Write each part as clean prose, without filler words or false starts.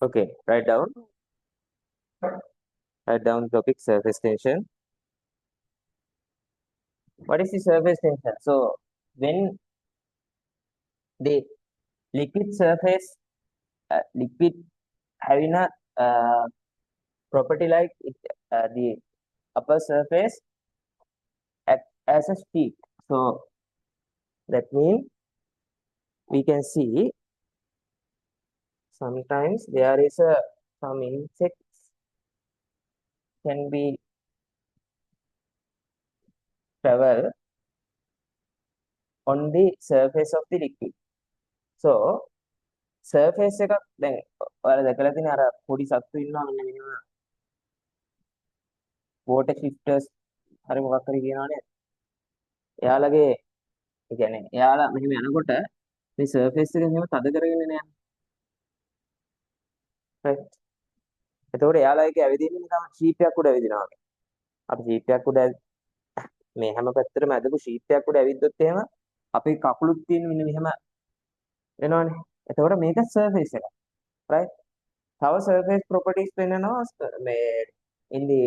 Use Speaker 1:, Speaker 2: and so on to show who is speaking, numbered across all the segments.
Speaker 1: Okay, write down topic surface tension. What is the surface tension? So when the liquid surface, liquid having a uh, property like the upper surface act as a sheet. So that means we can see sometimes there is a some insects can be travel on the surface of the liquid. So surface එකක් දැන් ඔයාලා දැකලා තියෙන අර පොඩි සත්තු ඉන්නවා මෙන්න මෙහෙම water shifters හරි මොකක් හරි කියනවනේ. එයාලගේ ඒ කියන්නේ එයාලා මෙහෙම යනකොට මේ surface එක මෙහෙම තද කරගෙන යනවා. right? එතකොට එයාලා ඒක ඇවිදින්නේ නිකන් sheet එකක් උඩ ඇවිදිනවා වගේ. අපි sheet එකක් උඩ මේ හැම පැත්තටම ඇදපු sheet එකක් උඩ ඇවිද්දොත් එහෙම අපේ කකුලුත් තියෙන මෙන්න මෙහෙම වෙනවනේ. එතකොට මේක surface එක. right? තව surface properties පෙන්නනවා මේ ඉන්දි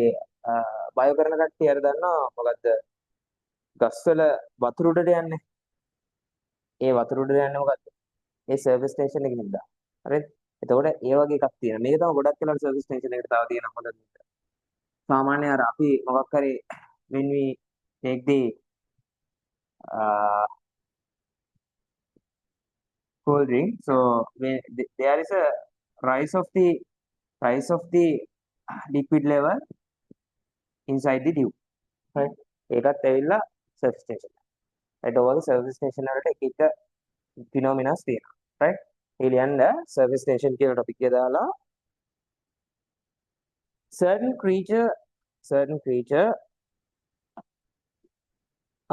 Speaker 1: බයෝ කරන කට්ටිය අර දන්නවා මොකද්ද ගස්වල වතුර උඩට යන්නේ. ඒ වතුර උඩට යන්නේ මොකද්ද? ඒ සර්විස් ස්ටේෂන් එකකින් ඉඳලා. හරිද? එතකොට ඒ වගේ එකක් තියෙනවා. මේක තමයි ගොඩක් වෙලාවට සර්විස් ස්ටේෂන් එකට තව තියෙන හොඳ දෙයක්. සාමාන්‍ය අර අපි මොකක් හරි when we take the uh, cool drink, so there is a rise of the rise of the liquid level inside the tube. right? ඒකත් ඇවිල්ලා සර්විස් ස්ටේෂන්. right? ඔයගේ සර්විස් ස්ටේෂන් වලට එක එක phenomenons තියෙනවා. right? ඒ ලියන්න සර්විස් ස්ටේෂන් කියන topic එක දාලා certain creature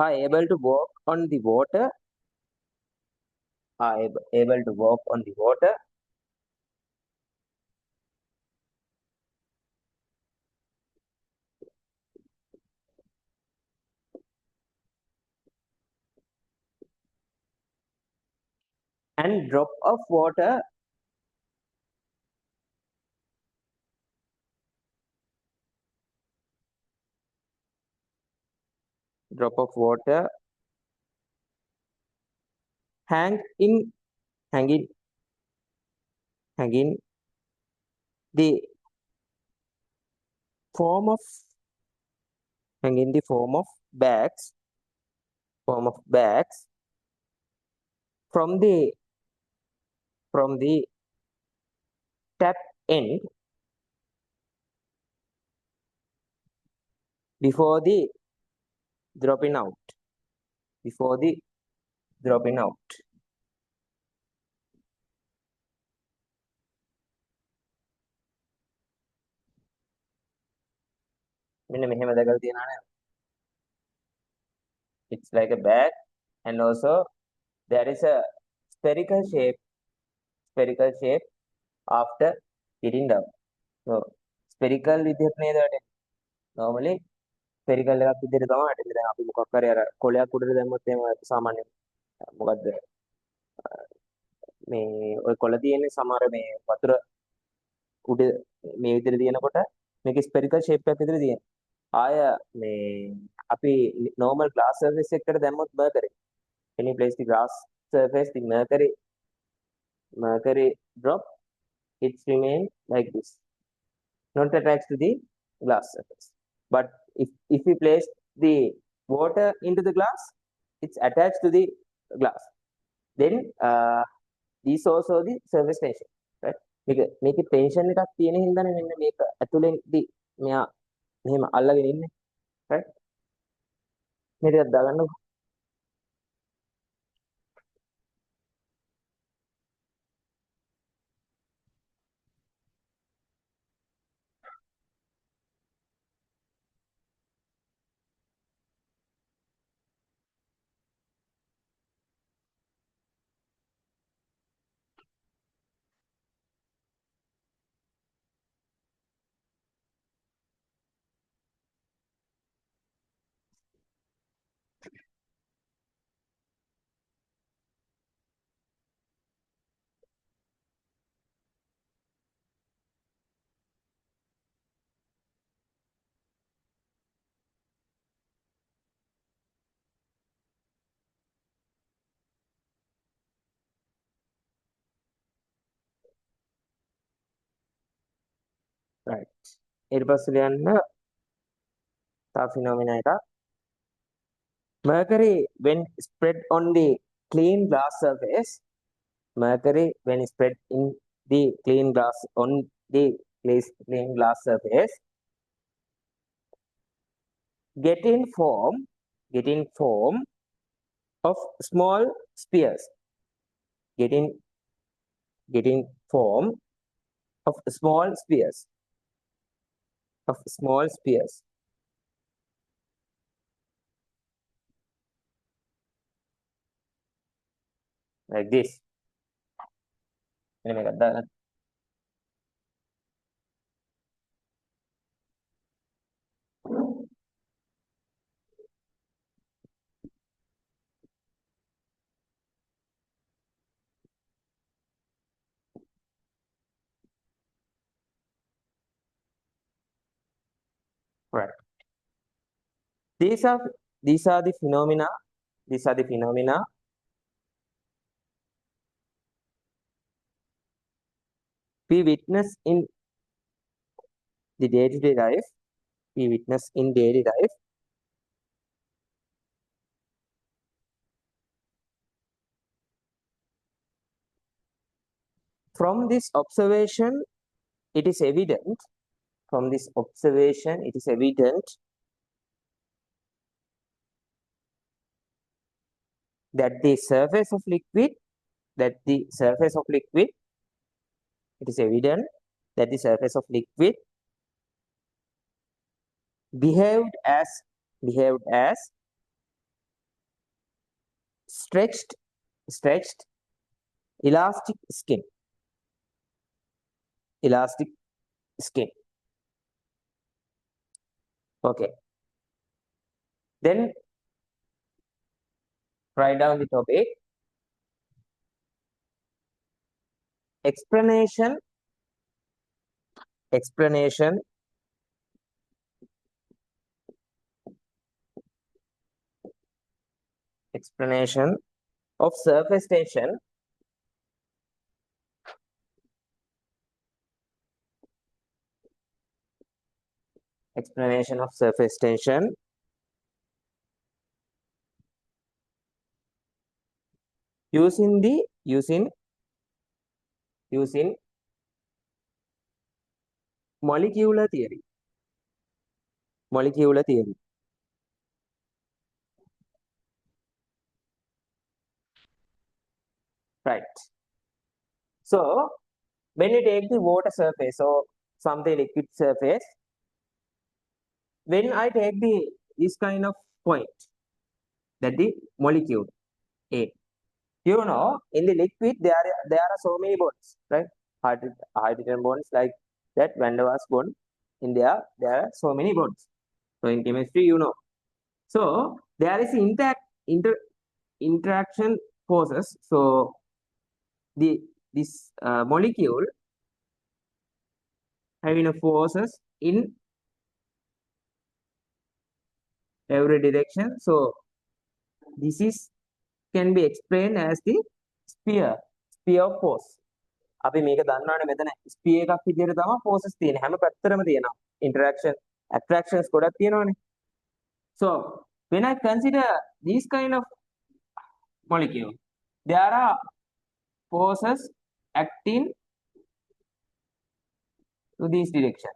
Speaker 1: are able to walk on the water are able to walk on the water and drop of water hang in hanging hanging the form of hang in the form of bags from the tap end before the dropping out before the dropping out. මෙන්න මෙහෙම දැකලා තියෙනවා නේද? It's like a bag and also there is a spherical shape after hitting down. So spherical විදිහට නේද වැටෙන්නේ. normally spherical එකක් විදිහට තමයි වැටෙන්නේ. දැන් අපි මොකක් හරි අර කොලයක් උඩට දැම්මොත් එහෙම සාමාන්‍ය මොකද්ද මේ ඔය කොළ තියෙන්නේ සමහර මේ වතුර උඩ මේ විදිහට තියෙනකොට මේක spherical shape එකක් විදිහට තියෙනවා. ආය මේ අපි normal glass surface එකකට දැම්මොත් mercury. When you place the glass surface, the mercury drop, it remains like this, not attached to the glass surface. But if we place the water into the glass, it's attached to the glass. Then this also the surface tension, right? මේක tension එකක් තියෙන හින්දානේ මෙන්න මේක ඇතුලෙන්දී මෙයා මෙහෙම අල්ලගෙන ඉන්නේ, right? මේ ටිකක් දාගන්නකො. ඊට පස්සේ ලියන්න තව phenomena එකක්. Mercury when spread on the clean glass surface, mercury when spread in the clean glass on the clean glass surface, get in form of small spheres. Get in form of small spheres. Like this. මෙන්න මේක දාන්න. Right. These are the phenomena. These are the phenomena we witness in the day-to-day life. We witness in daily life. From this observation, it is evident. From this observation, it is evident that the surface of liquid, it is evident that the surface of liquid behaved as stretched elastic skin. Okay. Then write down the topic. Explanation of surface tension using molecular theory. Right. So when you take the water surface or something liquid surface, when I take this kind of point, that the molecule A, in the liquid there are so many bonds, right? Hydrogen bonds, like that Van der Waals bond. In there are so many bonds. So in chemistry, So there is interaction forces. So this molecule having a forces in every direction. So this is can be explained as the sphere of force. අපි මේක දන්නවනේ මෙතන ස්පියර් එකක් විදිහට තමයි forces තියෙන්නේ. හැම පැත්තටම තියෙනවා. Interaction, attractions ගොඩක් තියෙනවනේ. So when I consider these kind of molecule, there are forces acting to this direction.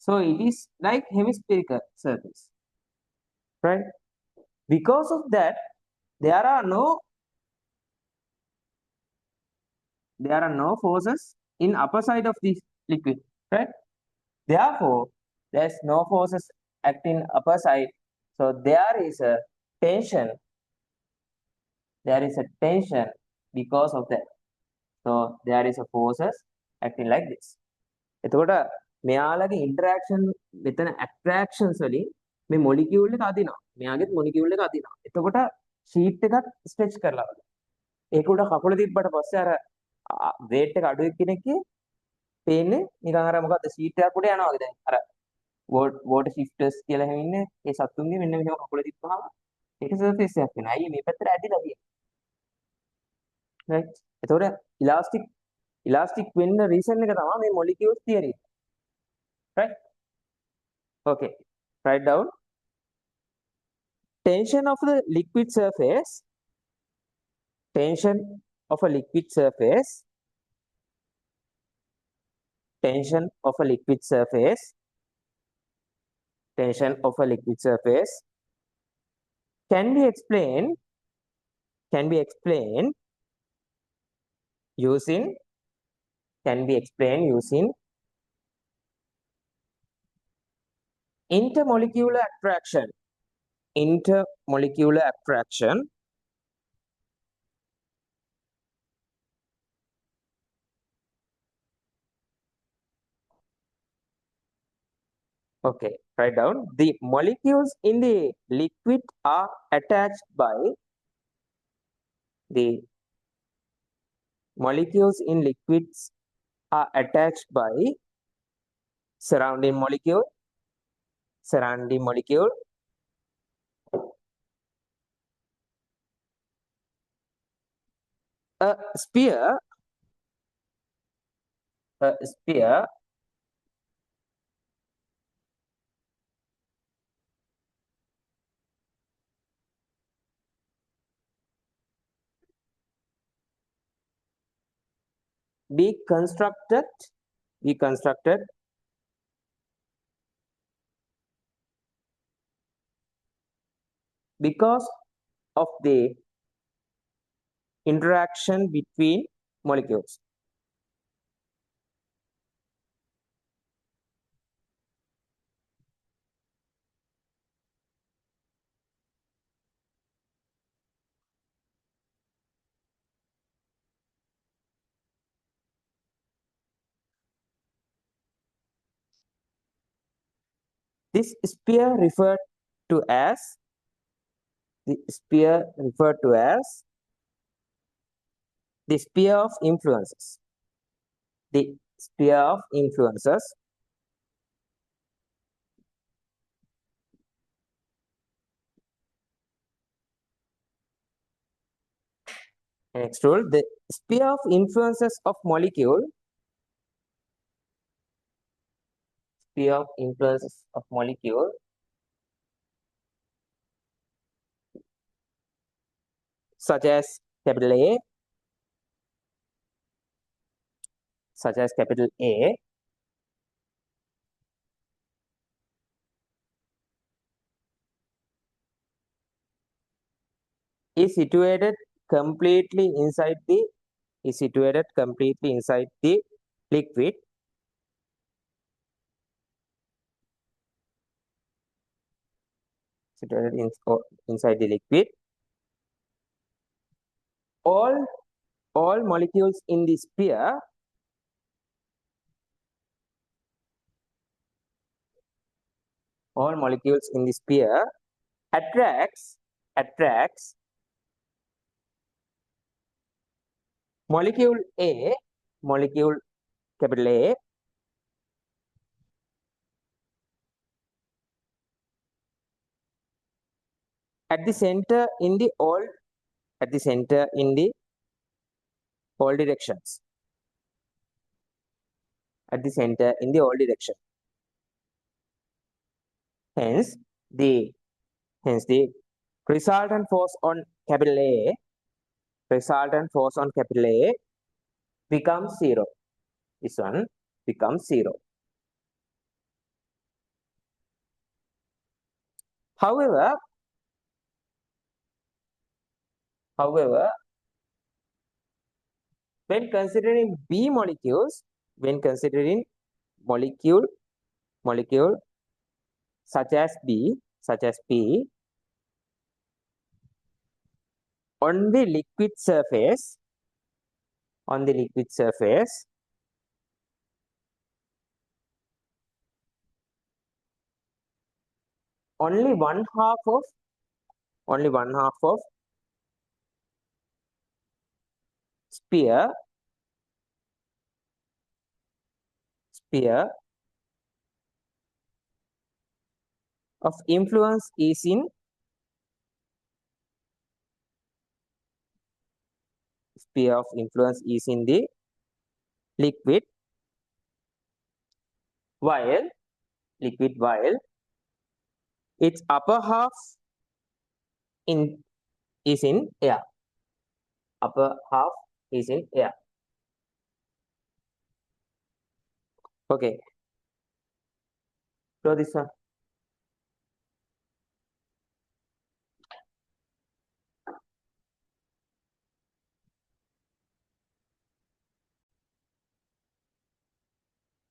Speaker 1: So it is like hemispherical surface, right? Because of that, there are no forces in upper side of this liquid, right? Therefore, there's no forces acting upper side. So there is a tension. Because of that. So there is a forces acting like this. එතකොට මෙයාලගේ interaction මෙතන attractions වලින් මේ molecule එක අදිනවා. මෙයාගෙත් molecule එක අදිනවා. එතකොට sheet එකක් stretch කරලා වගේ. ඒක උඩ කකුල තිබ්බට පස්සේ අර weight එක අඩු එක්කෙනෙක්ගේ පේන්නේ නිකන් අර මොකද්ද sheet එකක් උඩ යනවා වගේ. දැන් අර water shifters කියලා හැම ඉන්නේ ඒ සත්තුන්ගේ මෙන්න මෙහෙම කකුල තිබ්බහම ඒක surface එකක් වෙනවා. අයියේ මේ පැත්තට ඇදිලා තියෙන්නේ. right? එතකොට elastic වෙන්න reason එක තමයි මේ molecules theory. right? Okay, write down tension of the liquid surface, tension of a liquid surface, tension of a liquid surface, tension of a liquid surface can be explained, can be explained using, can be explained using intermolecular attraction, intermolecular attraction. Okay, write down the molecules in the liquid are attached by the molecules in liquids are attached by surrounding molecule, surrounding molecule. A sphere, a sphere be constructed, be constructed because of the interaction between molecules. This sphere referred to as the sphere referred to as the sphere of influences. The sphere of influences. Next rule, the sphere of influences of molecule, sphere of influences of molecule such as capital A, such as capital A, is situated completely inside the is situated completely inside the liquid, situated inside the liquid. All all molecules in the sphere, all molecules in the sphere attracts molecule A, molecule capital A, at the center in the all, at the center in the all directions, at the center in the all direction. Hence the hence the resultant force on capital A, resultant force on capital A becomes zero. This one becomes zero. However, however, when considering B molecules, when considering molecule such as B on the liquid surface, on the liquid surface, only one half of only one half of sphere sphere of influence is in sphere of influence is in the liquid while liquid while its upper half in is in air. Upper half is in air. Okay. So this one.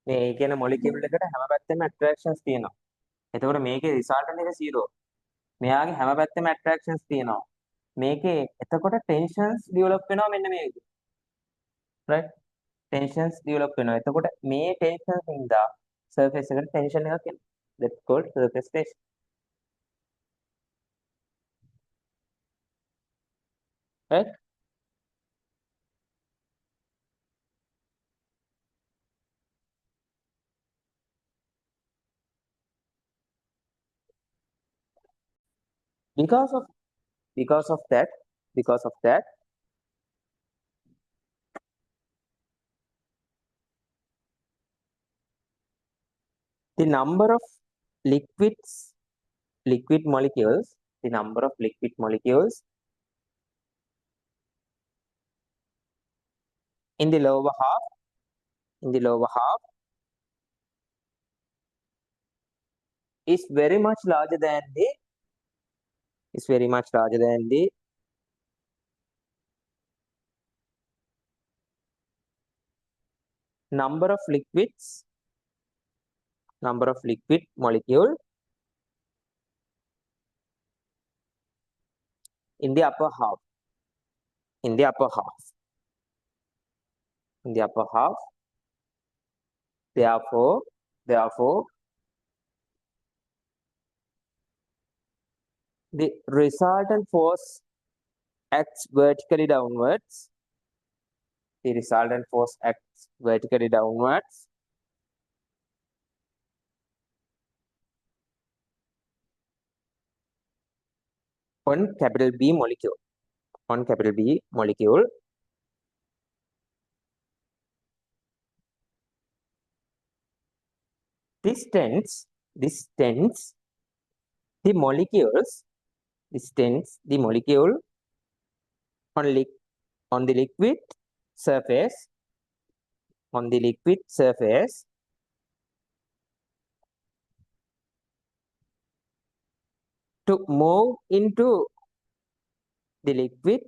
Speaker 1: මේ කියන මොලිකියුල් එකට හැම පැත්තෙම ඇට්‍රැක්ෂන්ස් තියෙනවා. එතකොට මේකේ resultant එක 0. මෙයාගේ හැම පැත්තෙම ඇට්‍රැක්ෂන්ස් තියෙනවා. මේකේ එතකොට ටෙන්ෂන්ස් ඩිවෙලොප් වෙනවා මෙන්න මේ විදිහට. right? ටෙන්ෂන්ස් ඩිවෙලොප් වෙනවා. එතකොට මේ ටෙන්ෂන්ස් හින්දා සර්ෆේස් එකට ටෙන්ෂන් එකක් එනවා. that's called surface tension. right? Because of because of that because of that the number of liquids liquid molecules the number of liquid molecules in the lower half is very much larger than the is very much larger than the number of liquid molecule in the upper half in the upper half in the upper half therefore the resultant force acts vertically downwards the resultant force acts vertically downwards on capital B molecule on capital B molecule. This tends the molecules this tends the molecule on the liquid surface to move into the liquid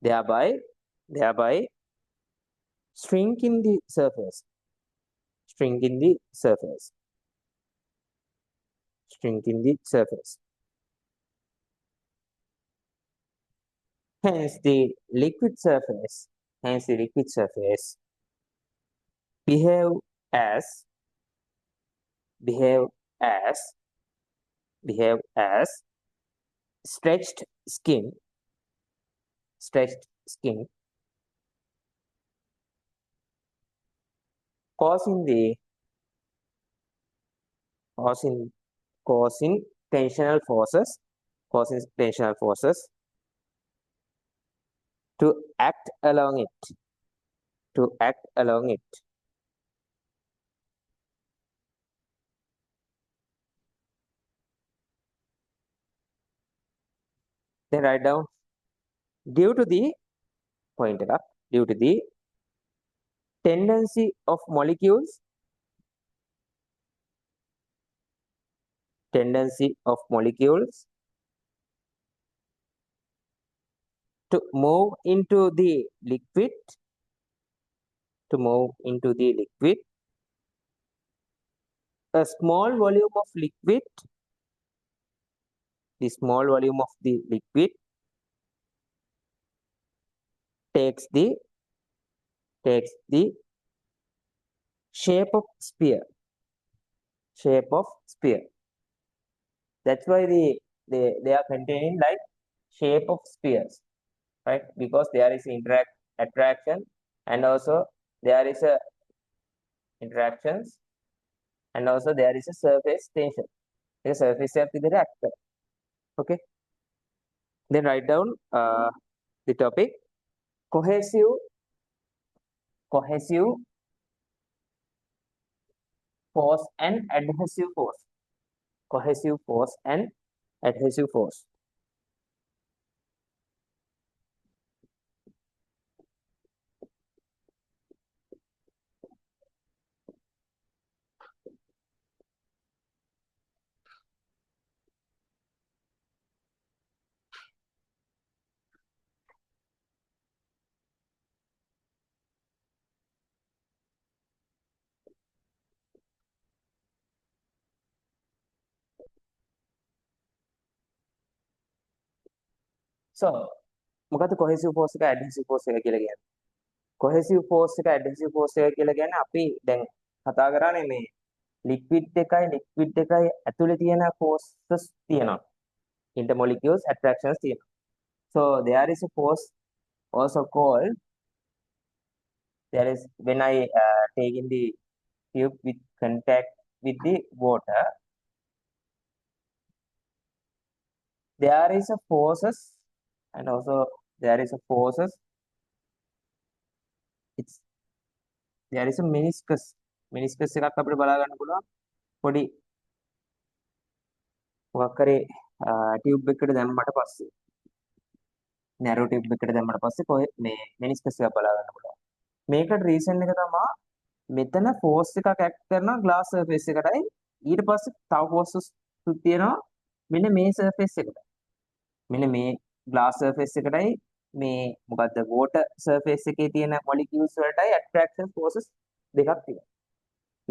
Speaker 1: thereby shrinking the surface hence the liquid surface behave as stretched skin causing tensional forces to act along it then write down due to the tendency of molecules to move into the liquid a small volume of liquid the small volume of the liquid takes the shape of sphere that's why they are containing like shape of spheres, right? Because there is attraction and also there is a interactions and also there is a surface tension the surface of the reactor. Okay, then write down the topic cohesive force and adhesive force. Cohesive force and adhesive force. So මොකද cohesive force එක adhesive force එක කියලා කියන්නේ. cohesive force එක adhesive force එක කියලා කියන්නේ අපි දැන් කතා කරන්නේ මේ ලික්විඩ් එකයි ඇතුලේ තියෙන forces තියෙනවා. Intermolecules attractions තියෙනවා. So there is a force also called, there is when I take in the tube with contact with the water, there is a forces, and also there is a forces, it's there is a meniscus එකක් අපිට බලා ගන්න පුළුවන් පොඩි මොකක් කරේ tube එකකට දැම්මට පස්සේ නැරෝ ටියුබ් එකකට දැම්මට පස්සේ කොහෙ මේ මෙනිස්කස් එක බලා ගන්න පුළුවන්. මේකට රීසන් එක තමයි මෙතන ෆෝර්ස් එකක් ඇක්ට් කරනවා ග්ලාස් සර්ෆේස් එකටයි, ඊට පස්සේ තව ෆෝර්සස් තියෙනවා මෙන්න මේ සර්ෆේස් එකට. මෙන්න මේ ග්ලාස් සර්ෆේස් එකටයි මේ මොකද්ද වෝටර් සර්ෆේස් එකේ තියෙන මොලිකියුල්ස් වලටයි ඇට්‍රැක්ෂන් ෆෝර්සස් දෙකක් තියෙනවා.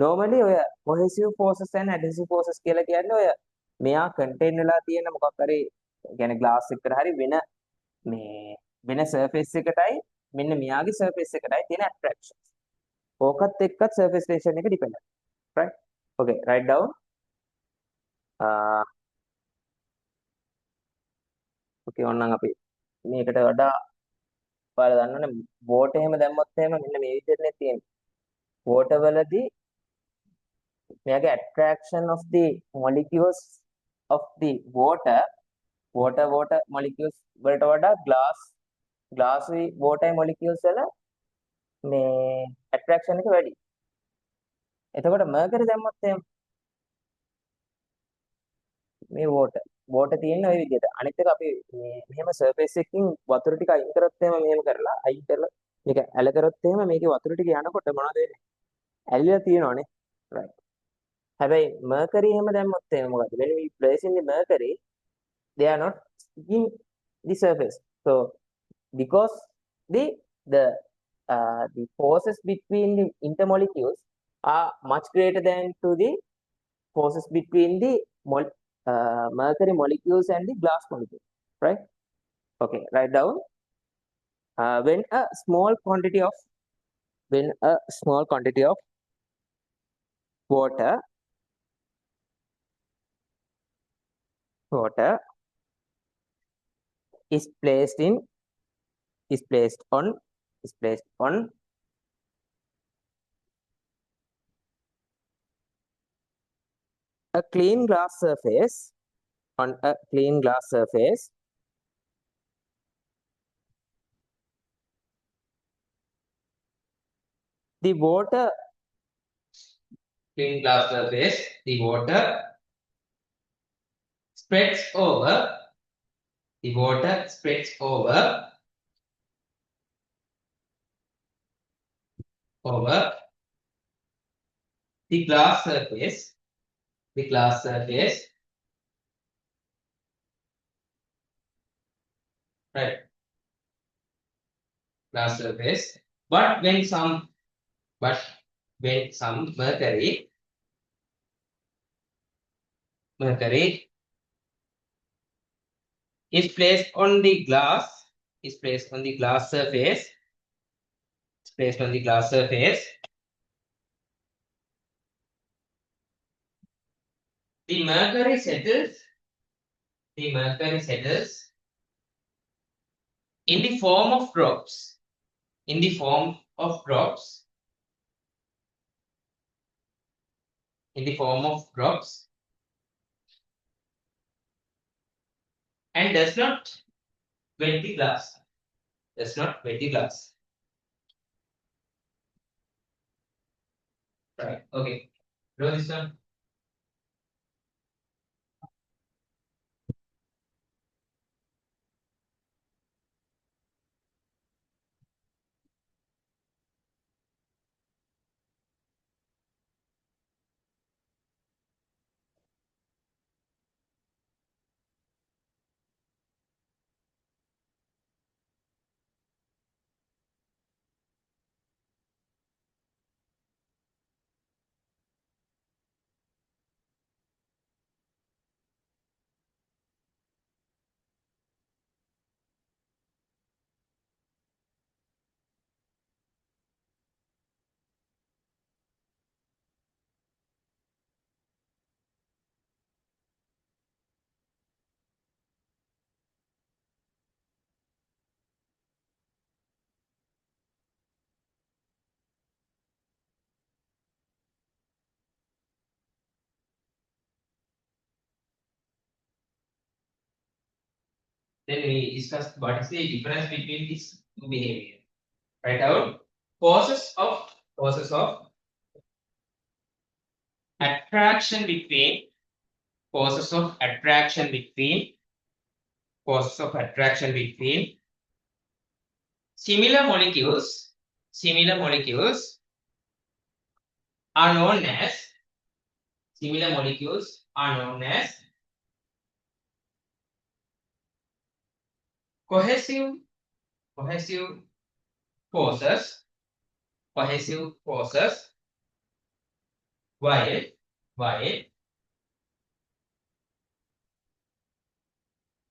Speaker 1: normally ඔය cohesive forces and adhesive forces කියලා කියන්නේ ඔය මෙයා contain වෙලා තියෙන මොකක් හරි يعني glass එකකට හරි වෙන surface එකටයි මෙන්න මෙයාගේ surface එකටයි තියෙන attractions. ඕකත් එක්කත් surface tension එක dependent. Right? Okay, write down. Okay, ඕනනම් අපි මේකට වඩා ඔයාලා දන්නවනේ water එහෙම දැම්මොත් එහෙම මෙන්න මේ විදිහටනේ තියෙන්නේ. water වලදී මෙයාගේ attraction of the molecules of the water molecules වලට වඩා glass water molecules වල මේ attraction එක වැඩි. එතකොට mercury දැම්මොත් එහෙම මේ water තියෙන ওই විදිහට. අනිත් එක අපි මේ මෙහෙම surface එකකින් වතුර ටික අයින් කරොත් එහෙම මෙහෙම කරලා අයින් කරලා මේක ඇල කරොත් එහෙම මේකේ වතුර ටික යනකොට මොනවද වෙන්නේ? ඇලිලා තියෙනවනේ. right. හැබැයි mercury එහෙම දැම්මොත් එහෙම මොකද? when we place in the mercury, they are not in the surface. So because the forces between the intermolecules are much greater than to the forces between the mercury molecules and the glass molecules, right? Okay, write down. When a small quantity of water is placed on a clean glass surface, the water
Speaker 2: clean glass surface, the water spreads over the glass surface, right? Glass surface. But when some mercury is placed on the glass surface, the mercury settles in the form of drops, and does not wet the glass. Right. Okay. Draw this one. Then we discuss what is the difference between these two behavior. Write down causes of attraction between causes of attraction between causes of attraction between similar molecules are known as similar molecules are known as cohesive cohesive forces cohesive forces while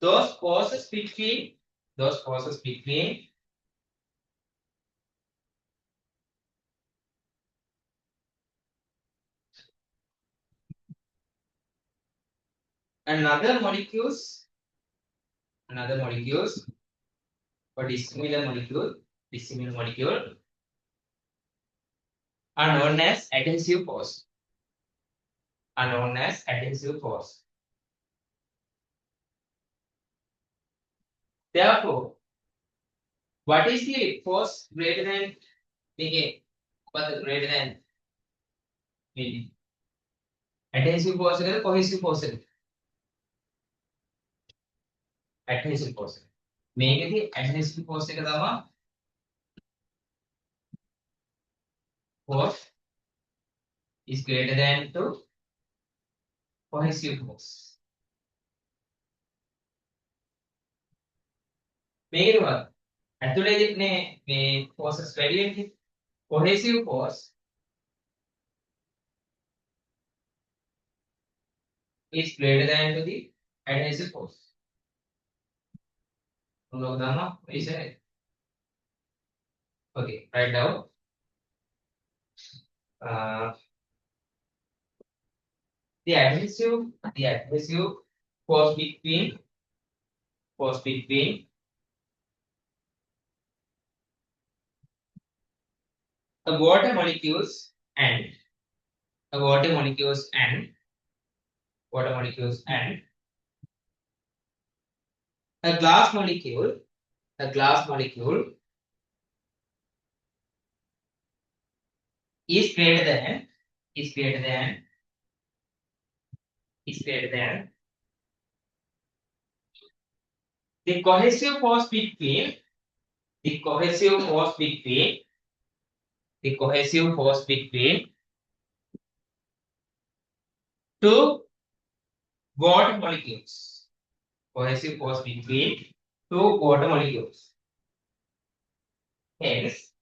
Speaker 2: those forces between another molecules or dissimilar molecule are known as adhesive force Therefore, what is the force greater than the what greater than the adhesive force or cohesive force? Adhesive force. මේකෙදි adhesive force එක තමයි force is greater than to cohesive force. මේකෙදි මොකක්ද? ඇතුළේදී මේ forces වැඩි වෙන්නේ. Cohesive force is greater than to the adhesive force. लोग दामा ऐसे है. Okay, write down. Uh, the adhesive force between the water molecules and a glass molecule is greater than the cohesive force between two water molecules. Cohesive force between two water molecules. Hence,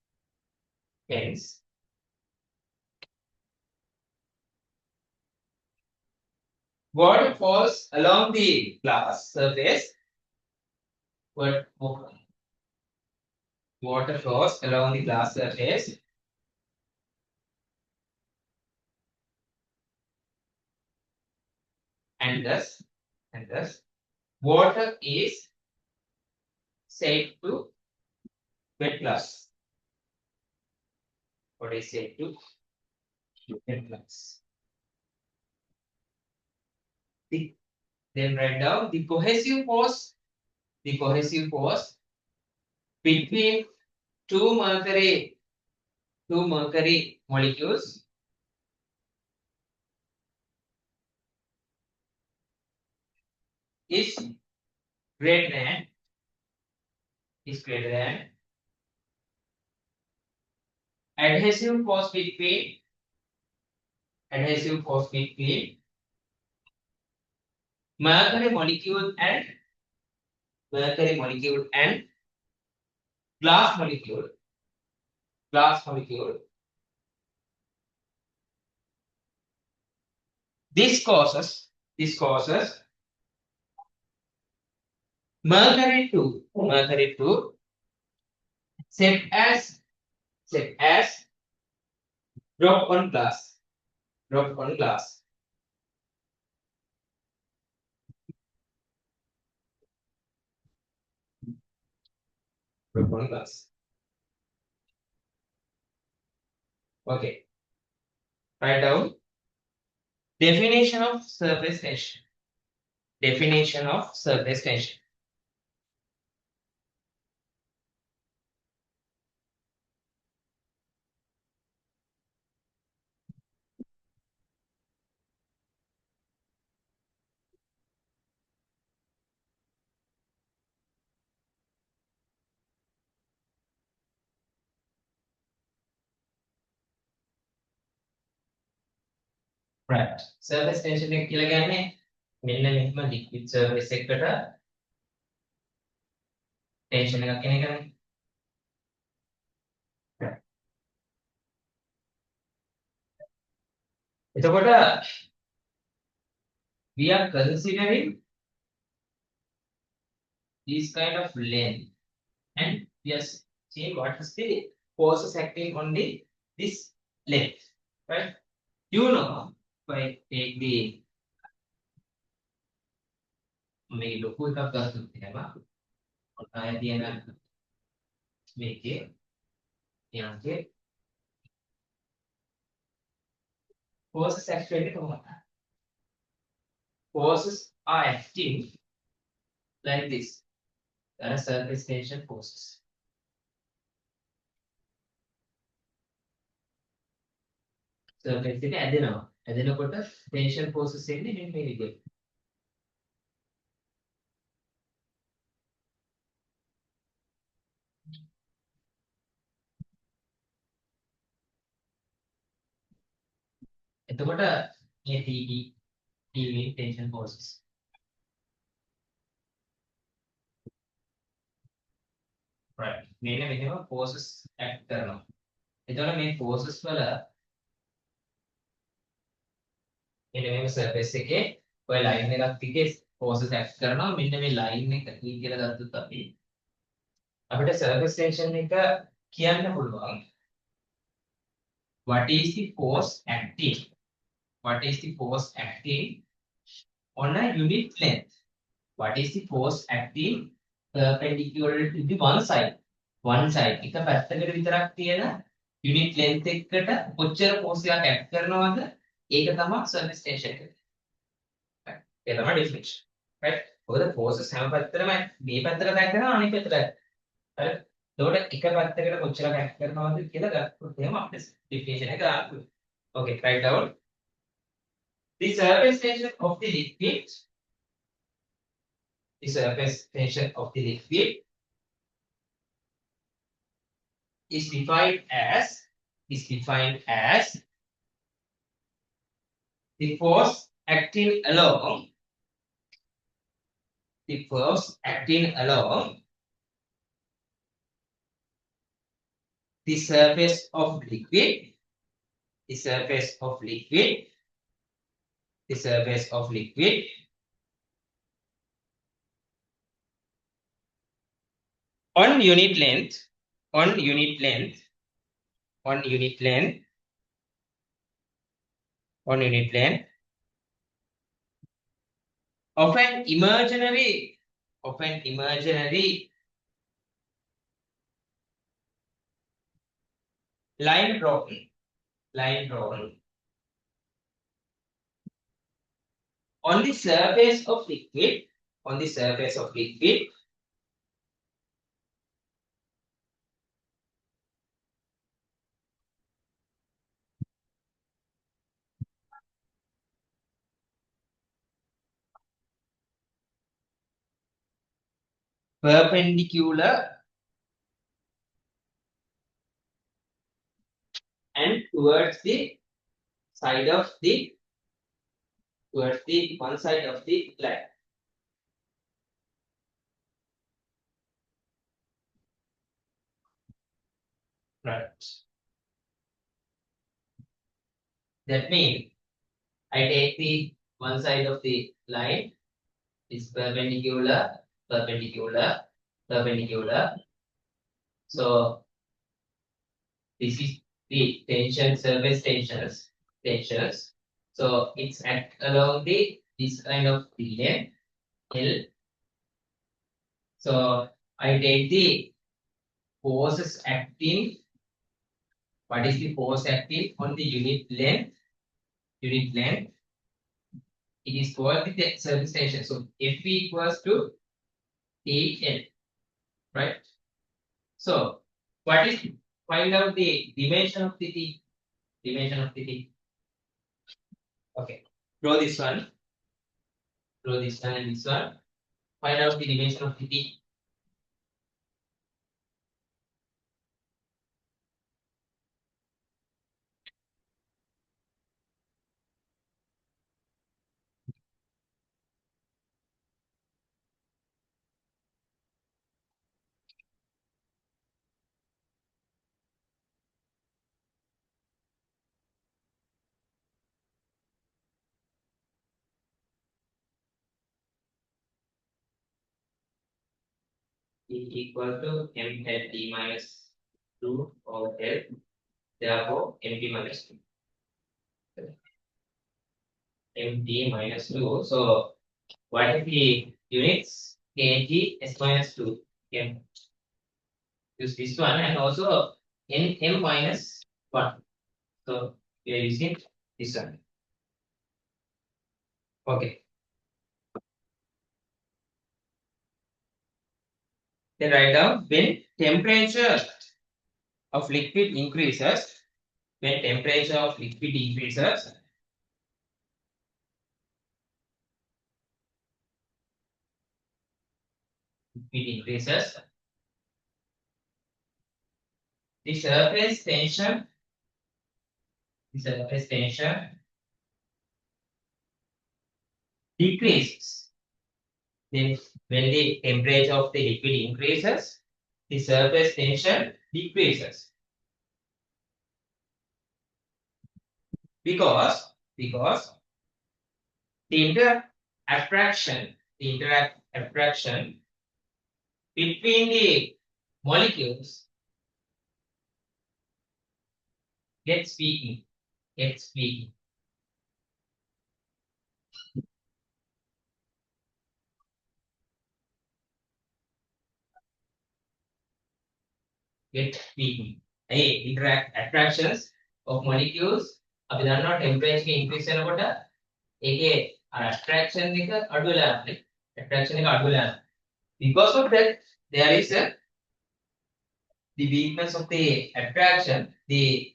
Speaker 2: water falls along the glass surface. Water flows along the glass surface and thus water is said to wet glass. What is said to wet glass? Then write down the cohesive force between two mercury molecules is greater than is greater than adhesive force between mercury molecule and mercury molecule and glass molecule. Glass molecule. This causes mercury to set as drop on glass. Drop on glass. Drop on glass. Okay. Write down definition of surface tension. Definition of surface tension. Right. Surface tension එක කියලා කියන්නේ මෙන්න මෙහෙම liquid surface එකකට tension එකක් එන එකනේ. එතකොට we are considering this kind of length and we are seeing what is the forces acting on this length, right? You know, if I take the මේ ලොකු එකක් ගත්තොත් එහෙම ඔය තියෙන මේකේ එයාගේ forces acting කොහොමද? Forces are acting like this. There are surface tension forces. Surface එක ඇදෙනවා. ඇදෙනකොට tension forces එන්නේ මෙන්න මේ විදිහට. එතකොට මේ TV tension forces. Right. මෙන්න මෙහෙම forces act කරනවා. එතකොට මේ forces වල මෙන්න මෙහෙම surface එකේ ඔය line එකක් දිගේ forces act කරනවා. මෙන්න මේ line එක E කියලා ගත්තොත් අපිට surface tension එක කියන්න පුළුවන්. What is the force acting? What is the force acting on a unit length? What is the force acting perpendicular to the one side? One side. එක පැත්තකට විතරක් තියෙන unit length එකකට කොච්චර force එකක් act කරනවද? ඒක තමයි surface tension එක. Right. ඒක තමයි definition. Right. මොකද forces හැම පැත්තටම මේ පැත්තට act කරනවා අනිත් පැත්තට. Right. එතකොට එක පැත්තකට කොච්චරක් act කරනවද කියලා ගත්තොත් එහෙම අපිට definition එක දාන්න පුළුවන්. Okay, write down. The surface tension of the liquid is defined as the force acting along the surface of liquid on unit length of an imaginary line drawn on the surface of liquid perpendicular and towards the side of the towards the one side of the line. Right. That means I take the one side of the line is perpendicular, perpendicular, perpendicular. So this is the tension, surface tensions. So it's at along the this kind of the length L. So I take the forces acting. What is the force acting on the unit length? Unit length. It is called the surface tension. So F equals to TL, right? So what is find out the dimension of the T? Dimension of the T. Okay. Draw this one. Draw this one and this one. Find out the dimension of the T. T equal to m at t minus 2 over L. Therefore, mt minus 2. Mt minus 2. So, what is the units? kg s minus 2. Can use this one and also m minus 1. So, we are using this one. Okay. Then write down when temperature of liquid increases, when temperature of liquid increases, the surface tension, the surface tension decreases. Then when the temperature of the liquid increases, the surface tension decreases. Because the interact attraction between the molecules gets weakened, gets weakened. Get weakened. Hey, interact attractions of molecules අපි දන්නවා temperature එක increase වෙනකොට ඒකේ attraction එක අඩු වෙලා යනවා. Attraction එක අඩු වෙලා යනවා. Because of that there is the weakness of the attraction, the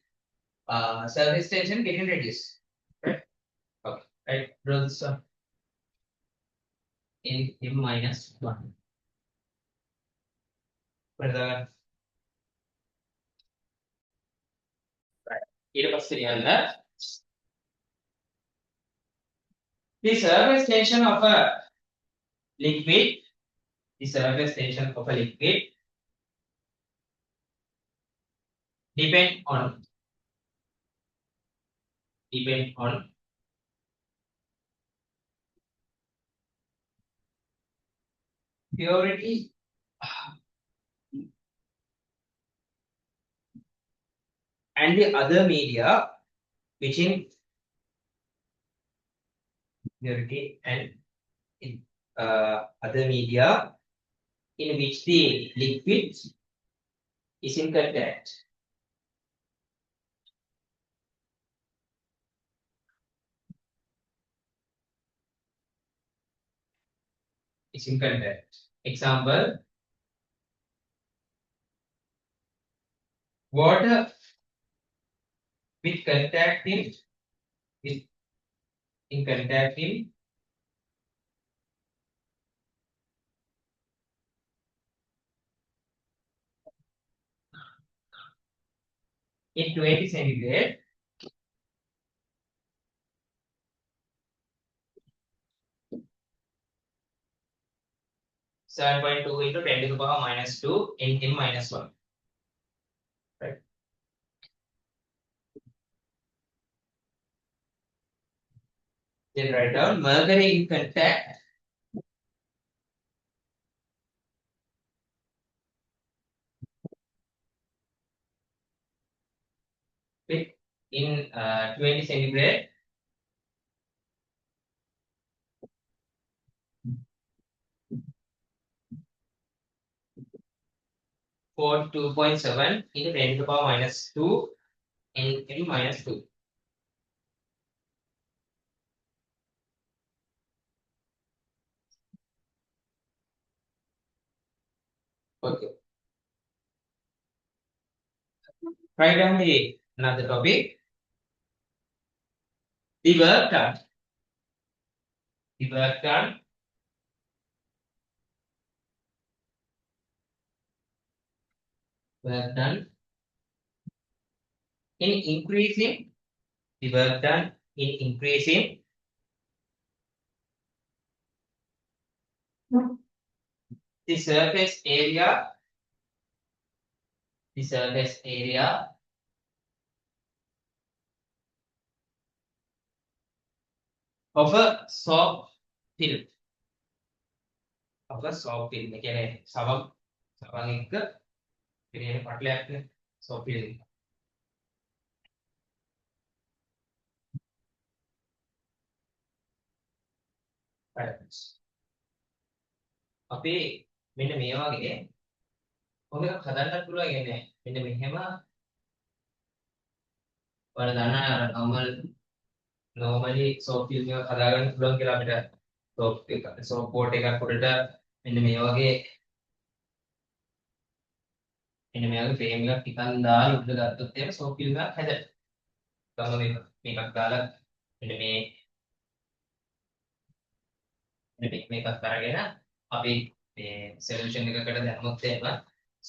Speaker 2: surface tension getting reduced. Right? Okay. Right. Draw this one. M minus 1. Further. Right. ඊට පස්සේ ලියන්න the surface tension of a liquid, the surface tension of a liquid depend on purity and the other media which in purity and in other media in which the liquid is in contact. Is in contact. Example, water with contact in contact in in 20 centigrade, 7.2 into 10 to the power minus 2 in m minus 1. Right. Then write down mercury in contact with in 20 centigrade 42.7 into 10 to the power minus 2 in m minus 2. Okay. Write down the another topic. The work done. The work done. Work done in increasing. The work done in increasing the surface area. The surface area of a soft film. Of a soft film. ඒ කියන්නේ සවන් එක්ක පිළියෙල පටලයක් නේ soft film. Right. අපි මෙන්න මේ වගේ ඔක හදන්නත් පුළුවන් කියන්නේ මෙන්න මෙහෙම ඔයාලා දන්නා අර normally soft film එක හදාගන්න පුළුවන් කියලා අපිට soft board එකක් උඩට මෙන්න මේ වගේ frame එකක් ටිකක් දාලා උඩට ගත්තොත් එහෙම soft film එකක් හැදෙනවා. ගම මේකක් දාලා මෙන්න මේකක් අරගෙන අපි මේ solution එකකට දැම්මොත් එහෙම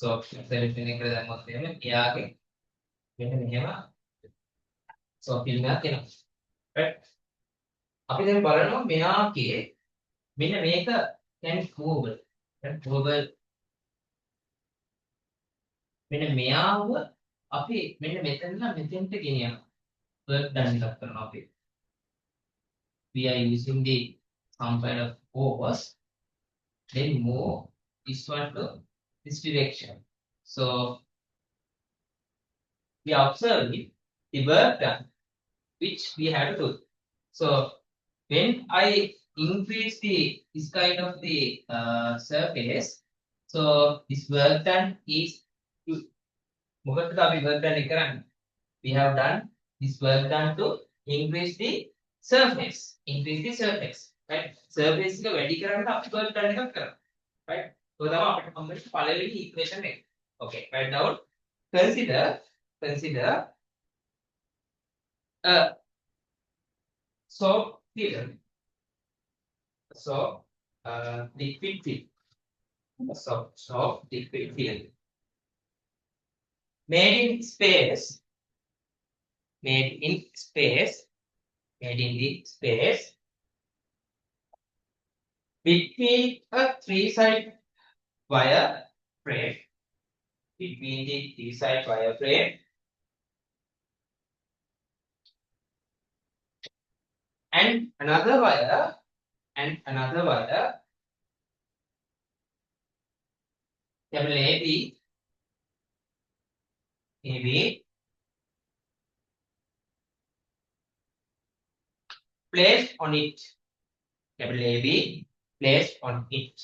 Speaker 2: soft solution එකකට දැම්මොත් එහෙම එයාගේ මෙන්න මෙහෙම soft film එකක් එනවා. right අපි දැන් බලනවා මෙයාගේ මෙන්න මේක can movable. movable මෙන්න මෙයාව අපි මෙන්න මෙතනලා මෙතෙන්ට ගෙනියනවා. work done එකක් කරනවා අපි. We are using the some kind of force, then move this one to this direction. So we are observing the work done, which we have to do. So when I increase this kind of the surface, so this work done is මොකටද අපි work done එක කරන්නේ? We have done this work done to increase the surface. Increase the surface. Right? Surface එක වැඩි කරන්න අපි work done එකක් කරනවා. Right? So තමයි අපිට හම්බෙන්නේ පළවෙනි equation එක. Okay, write down. Consider a soft film. So liquid film. Soft liquid film. Made in space. Made in the space between a three-side wire frame. Between the three-side wire frame and another wire capital AB placed on it. Capital AB placed on it.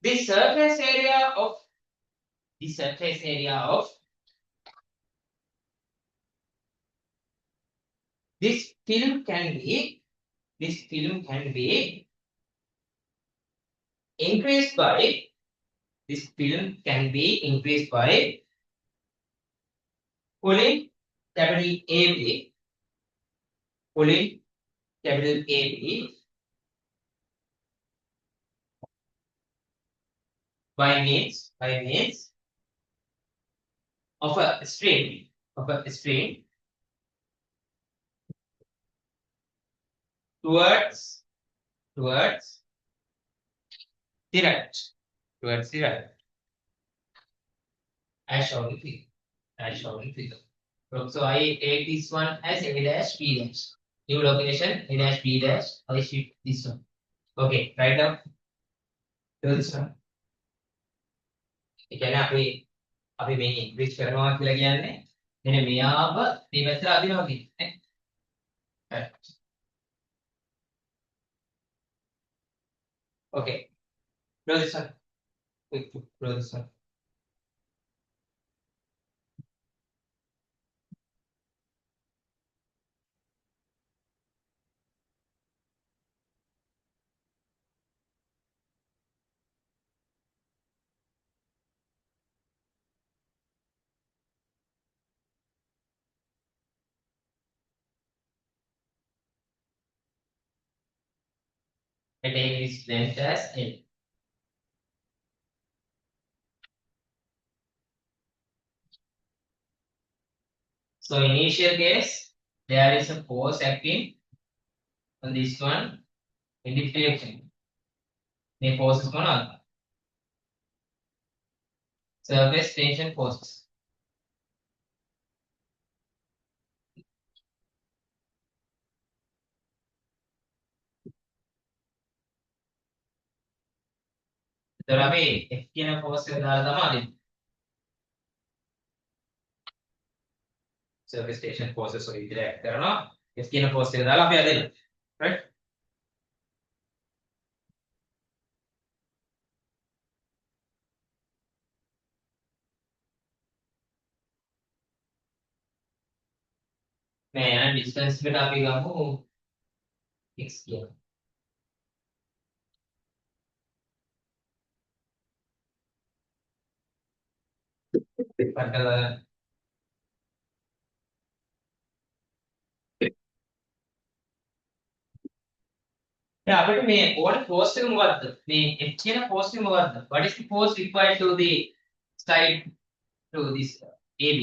Speaker 2: The surface area of this film can be increased by pulling capital AB by means of a string towards towards the right towards the right as shown in figure as shown in figure. So I take this one as A dash B dash. New location A dash B dash. I shift this one. Okay, right now do this one. ඒ කියන්නේ අපි මේ increase කරනවා කියලා කියන්නේ මෙන්න මෙයාව මේ පැත්තට අදිනවා කියන්නේ නේ. Okay, draw this one. Quick, draw this one. I take this length as L. So initial case, there is a force acting on this one in this direction. The force is one surface tension forces. එතකොට අපි F කියන force එක දාලා තමයි අදින්නේ. Surface tension forces ඔය විදිහට act කරනවා. F කියන force එක දාලා අපි අදිනවා. Right? මේ යන distance එකට අපි ගමු x කියලා. පටල දැන් අපිට මේ ඕන force එක මොකද්ද? මේ F කියන force එක මොකද්ද? What is the force required to the side to this AB?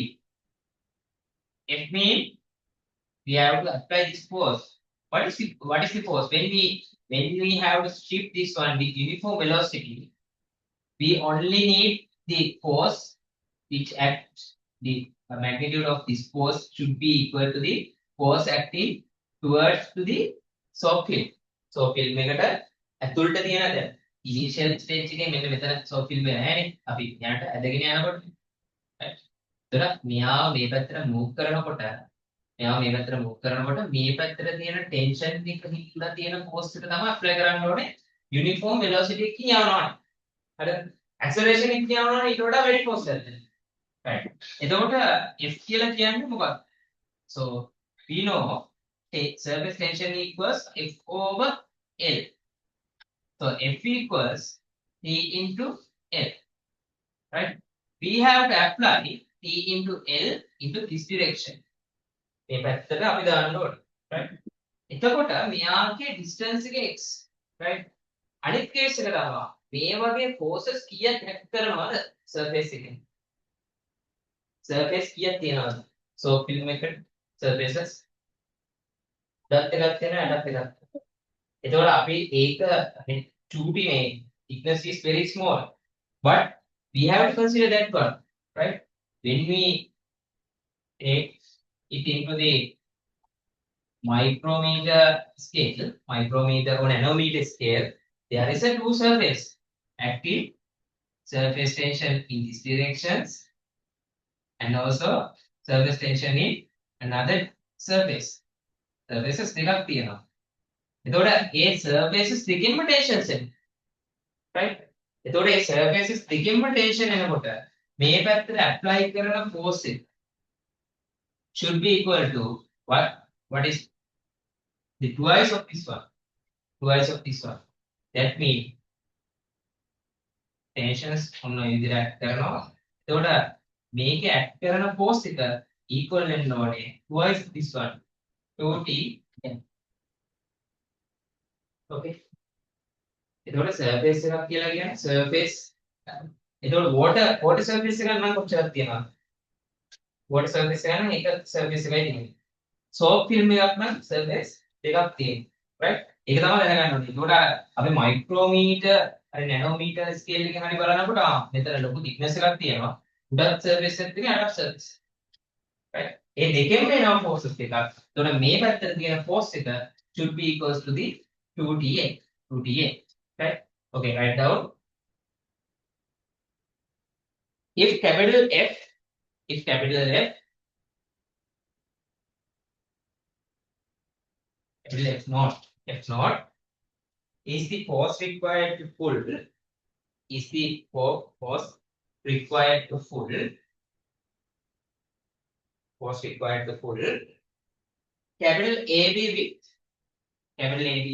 Speaker 2: F means we have to apply this force. What is the force? When we have to shift this one with uniform velocity, we only need the force which acts the magnitude of this force should be equal to the force acting towards to the soft film. Soft film එකට ඇතුළට තියෙන දැන් initial stage එකේ මෙන්න මෙතන soft film එක නැහැනේ. අපි යනට ඇදගෙන යනකොට. ඒතර මෙයා මේ පැත්තට move කරනකොට මේ පැත්තට තියෙන ටෙන්ෂන් එක හිටලා තියෙන ෆෝස් එක තමයි ඇප්ලයි කරන්න ඕනේ යුනිෆෝම් වෙලොසිටි එකකින් යවනවානේ. හරිද? ඇක්සලරේෂන් එකකින් යවනවානේ ඊට වඩා වැඩි ෆෝස් එකක් දෙන්න. right. එතකොට F කියලා කියන්නේ මොකක්ද? So we know surface tension equals F over L. So F equals T into L. Right? We have to apply T into L into this direction. මේ පැත්තට අපි දාන්න ඕනේ. right? එතකොට මෙයාගේ distance එක x. right? අනිත් කේස් එක තමයි මේ වගේ forces කීයක් act කරනවද surface එකෙන්? surface කීයක් තියෙනවද? so film එකට surfaces dot එකක් තියෙනවා dot එකක්. එතකොට අපි ඒක 2D මේ thickness is very small but we have to consider that one. right? when we take it into the micrometer or nanometer scale, there is a two surface active surface tension in these directions and also surface tension in another surface. Surfaces දෙකක් තියෙනවා. එතකොට ඒ surfaces දෙකෙන්ම tensions එනවා. right? එතකොට ඒ surfaces දෙකෙන්ම tension එනකොට මේ පැත්තට apply කරන force එක should be equal to what is the twice of this one. That means tensions ඔන්න ඔය විදිහට act කරනවා. එතකොට මේකේ act කරන force එක equal වෙන්න ඕනේ twice this one 2t n. okay. එතකොට surface එකක් කියලා කියන්නේ surface එතකොට water surface එක නම් කොච්චරක් තියෙනවද? water surface එක නම් එක surface එකයි තියෙන්නේ. soap film එකක් නම් surface දෙකක් තියෙනවා. right? ඒක තමයි දැනගන්න ඕනේ. ඒකට අපි micrometer හරි nanometer scale එකෙන් හරි බලනකොට මෙතන ලොකු thickness එකක් තියෙනවා. උඩත් surface එකක් තියෙනවා යටත් surface. right? ඒ දෙකෙන්ම එනවා forces එකක්. එතකොට මේ පැත්තට තියෙන force එක should be equals to the 2TA. 2TA. right? Okay, write down. If capital F, if capital F, capital F naught is the force required to pull, is the force required to pull, force required to pull, capital AB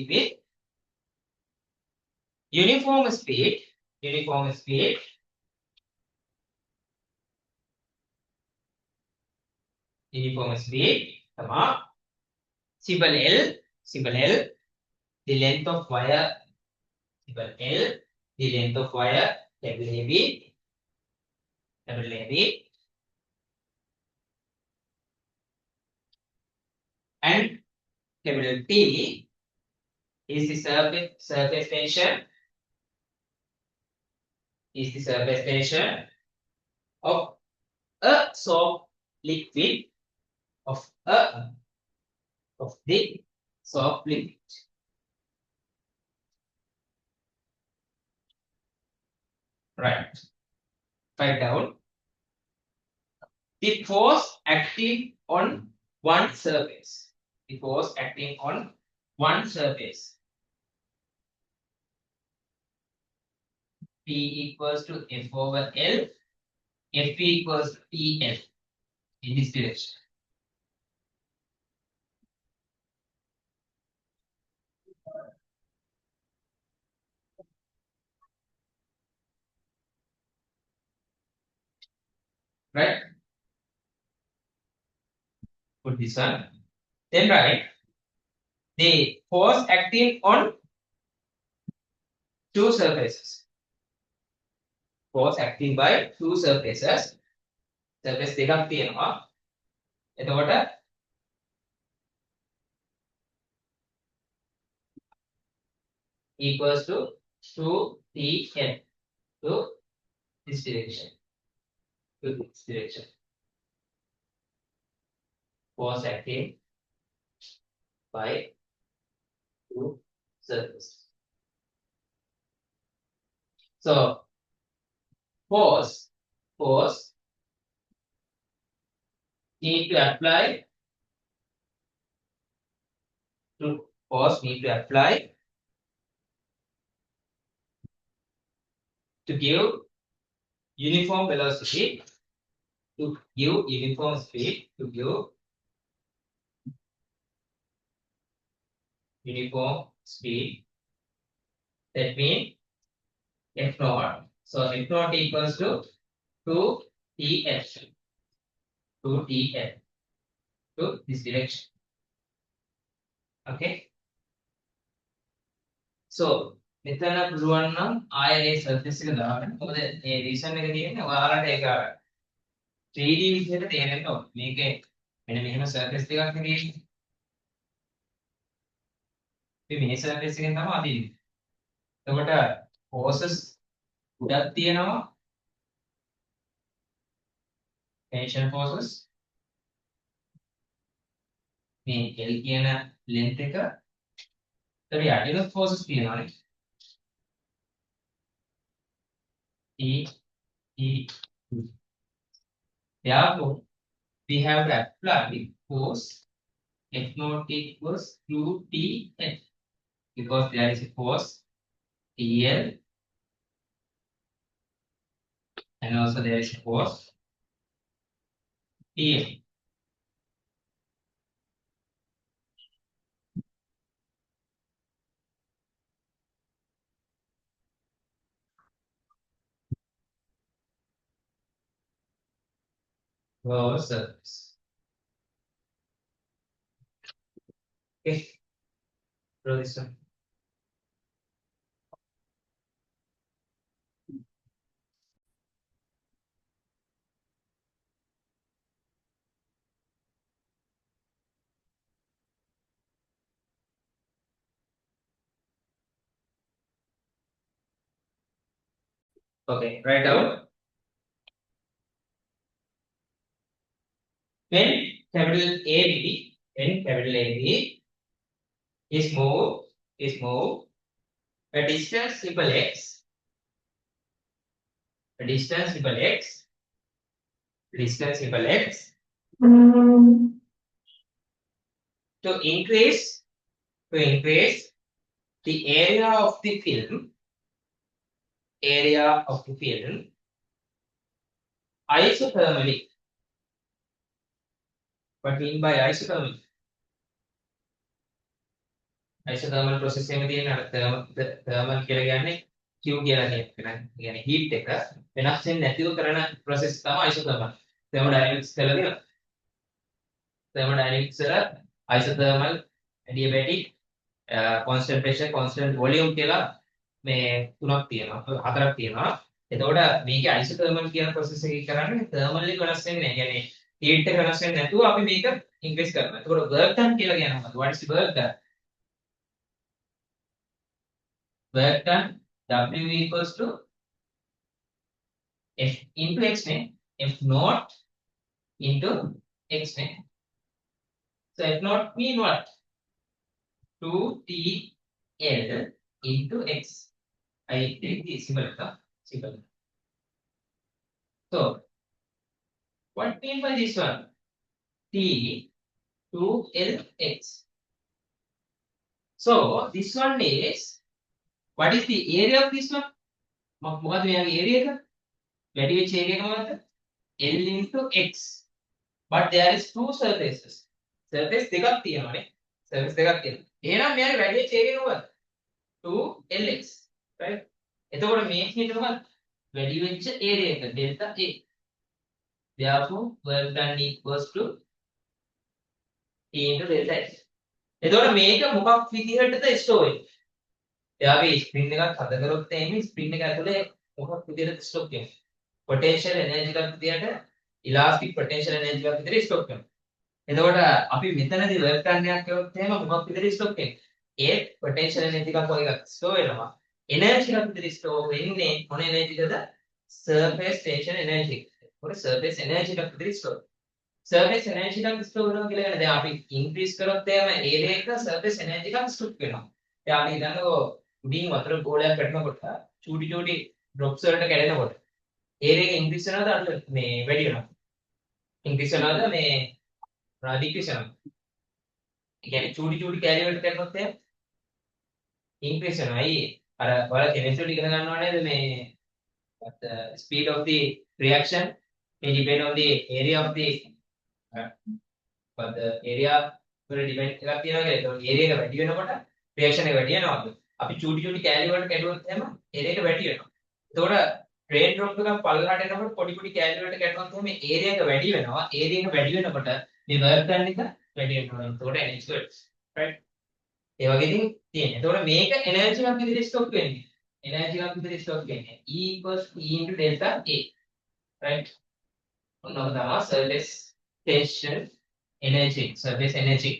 Speaker 2: with uniform speed, uniform speed, comma, symbol L, the length of wire, symbol L, the length of wire, capital AB, and capital T is the surface tension, of a soft liquid, of the soft liquid. Right. Write down. The force acting on one surface. The force acting on one surface. P equals to F over L. F equals to TL in this direction. Right? Put this one. Then write the force acting on two surfaces. Force acting by two surfaces. Surface දෙකක් තියෙනවා. එතකොට equals to 2TL to this direction. To this direction. Force acting by two surfaces. So force need to apply to give uniform velocity, to give uniform speed, to give uniform speed. That means F naught. So F naught equals to 2TF. 2TF to this direction. Okay. So මෙතන පුළුවන් නම් ආයෙ ඒ surface එක දාන්න. මොකද මේ reason එක තියෙන්නේ ඔයාලට ඒක 3D විදිහට තේරෙන්න ඕනේ. මේකේ මෙන්න මෙහෙම surface දෙකක් තියෙන්නේ. ඉතින් මේ surface එකෙන් තමයි අදින්නේ. එතකොට forces ගොඩක් තියෙනවා. tension forces මේ L කියන length එක. ඒතර යටිනුත් forces තියෙනවානේ. Therefore, we have to apply force F naught equals 2TF because there is a force TL and also there is a force TL. Over surface. Okay. Draw this one. Okay, write down. When capital AB is moved a distance equal x, a distance equal x, distance equal x, to increase the area of the film isothermally. What mean by isothermal? Isothermal process එකේ තියෙන අර thermal කියලා කියන්නේ Q කියලා කියන්නේ heat එක වෙනස් වෙන්නේ නැතිව කරන process තමයි isothermal. thermodynamics කියලා දෙනවා. thermodynamics වල isothermal, adiabatic, constant pressure, constant volume කියලා මේ තුනක් තියෙනවා. හතරක් තියෙනවා. එතකොට මේකේ isothermal කියන process එකේ කරන්නේ thermal එක වෙනස් වෙන්නේ නැහැ. කියන්නේ heat එක වෙනස් වෙන්නේ නැතුව අපි මේක increase කරනවා. එතකොට work done කියලා කියන්නේ මොකක්ද? What is the work done? Work done W equals to F into X නේ. F naught into X නේ. So F naught mean what? 2TL into X. I take the symbol. So what mean by this one? T 2LX. So this one is, what is the area of this one? මොකද මෙයාගේ area එක? වැඩි වෙච්ච area එක මොකද්ද? L into X. But there is two surfaces. Surface දෙකක් තියෙනවානේ. Surface දෙකක් තියෙනවා. එහෙනම් මෙයාගේ වැඩි වෙච්ච area එක මොකද්ද? 2LX. Right? එතකොට මේ කියන්නේ මොකක්ද? වැඩි වෙච්ච area එක delta A. Therefore work done equals to T into delta X. එතකොට මේක මොකක් විදිහටද ස්ටෝර් වෙන්නේ? එයාගේ ස්ප්‍රින් එකක් හද කරොත් එන්නේ ස්ප්‍රින් එක ඇතුලේ මොකක් විදිහට ස්ටොක් වෙන්නේ? පොටෙන්ෂල් එනර්ජි එකක් විදිහට ඉලාස්ටික් පොටෙන්ෂල් එනර්ජි එකක් විදිහට ස්ටොක් වෙනවා. එතකොට අපි මෙතනදී වර්ක් කරන්නයක් කරොත් එහෙම මොකක් විදිහට ස්ටොක් වෙන්නේ? ඒ පොටෙන්ෂල් එනර්ජි එකක් වගේ එකක් ස්ටෝර් වෙනවා. එනර්ජි එකක් විදිහට ස්ටෝර් වෙන්නේ මොන එනර්ජිකද? Surface tension energy. මොකද සර්ෆේස් එනර්ජි එකක් විදිහට ස්ටෝර්. සර්ෆේස් එනර්ජි එකක් ස්ටෝර් වෙනවා කියලා කියන්නේ දැන් අපි ඉන්ක්‍රීස් කරොත් එහෙම ඒරියා එක සර්ෆේස් එනර්ජි එකක් ස්ටොක් වෙනවා. දැන් අපි හිතන්නකෝ උඩින් වතුර ගෝලයක් වැටෙනකොට චූටි චූටි ඩ්‍රොප්ස් වලට කැඩෙනකොට ඒරියා එක ඉන්ක්‍රීස් වෙනවද අර මේ වැඩි වෙනවද? ඉන්ක්‍රීස් වෙනවද මේ ඩික්‍රීස් වෙනවද? ඒ කියන්නේ චූටි චූටි කැලි වලට කැඩුණොත් එහෙම ඉන්ක්‍රීස් වෙනවා. අයියේ අර ඔයාලා කෙමිස්ට්‍රි ඉගෙන ගන්නව නේද මේ the speed of the reaction may depend on the area of the but the area වල depend එකක් තියෙනවා කියලා. ඒතකොට area එක වැඩි වෙනකොට reaction එක වැඩි වෙනවද? අපි චූටි චූටි කැලි වලට කැඩුවොත් එහෙම area එක වැඩි වෙනවා. එතකොට රේන් ඩ්‍රොප් එකක් පල්ලහට එනකොට පොඩි පොඩි කැලි වලට කැඩුවොත් එහෙම area එක වැඩි වෙනවා. area එක වැඩි වෙනකොට මේ work done එක වැඩි වෙනවා. එතකොට energy works. Right? ඒ වගේ ඉතින් තියෙනවා. එතකොට මේක energy එකක් විදිහට ස්ටොක් වෙන්නේ. energy එකක් විදිහට ස්ටොක් වෙන්නේ. E equals to E into delta A. Right? ඔන්නෝක තමයි surface tension energy, surface energy.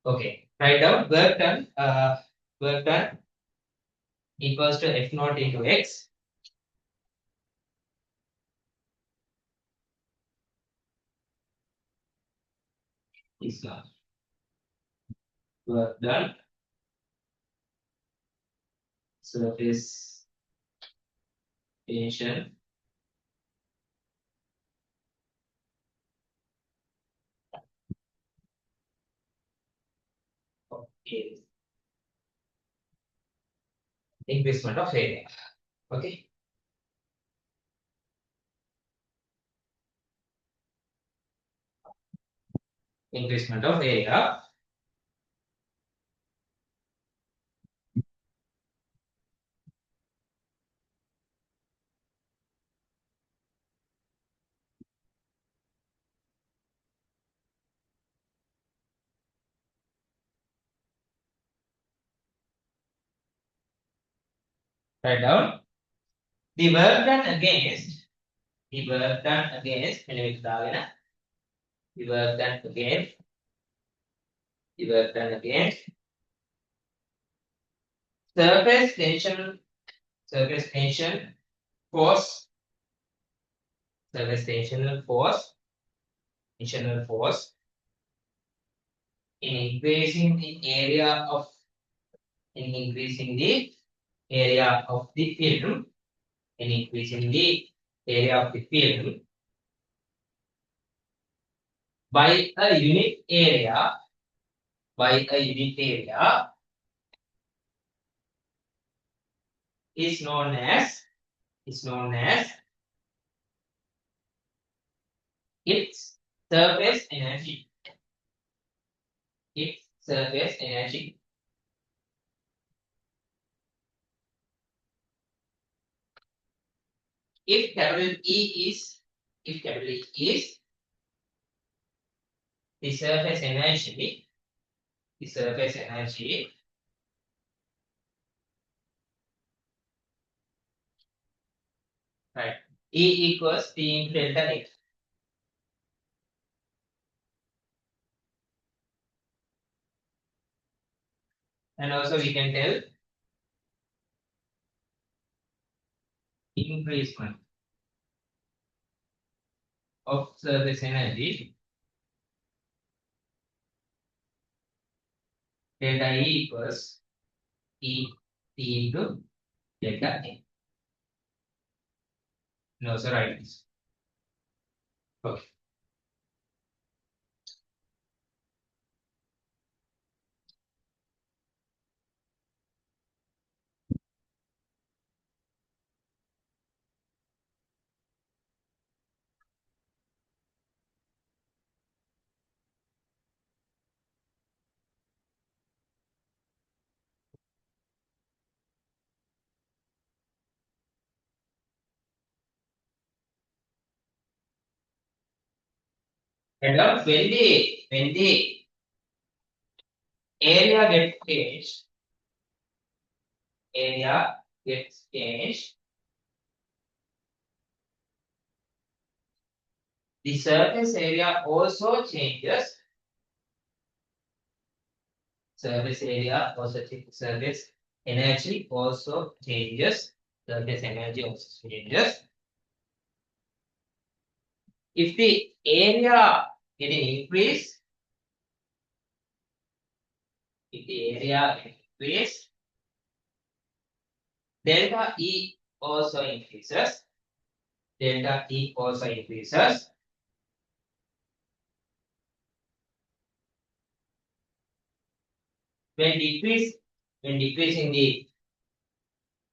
Speaker 2: Okay. Write down work done equals to F naught into X. Is work done surface tension is increasement of area. Okay. Increasement of area. Write down the work done against the work done against the work done against surface tension force, surface tensional force, in increasing the area of the film, in increasing the area of the film by a unit area, is known as its surface energy. Its surface energy. If capital E is the surface energy, right? E equals P into delta X. And also we can tell increasement of surface energy delta E equals E T into delta A. And also write this. Okay. And when the area gets changed, the surface area also changes. Surface energy also changes. Surface energy also changes. If the area getting increased, delta E also increases. When decreasing the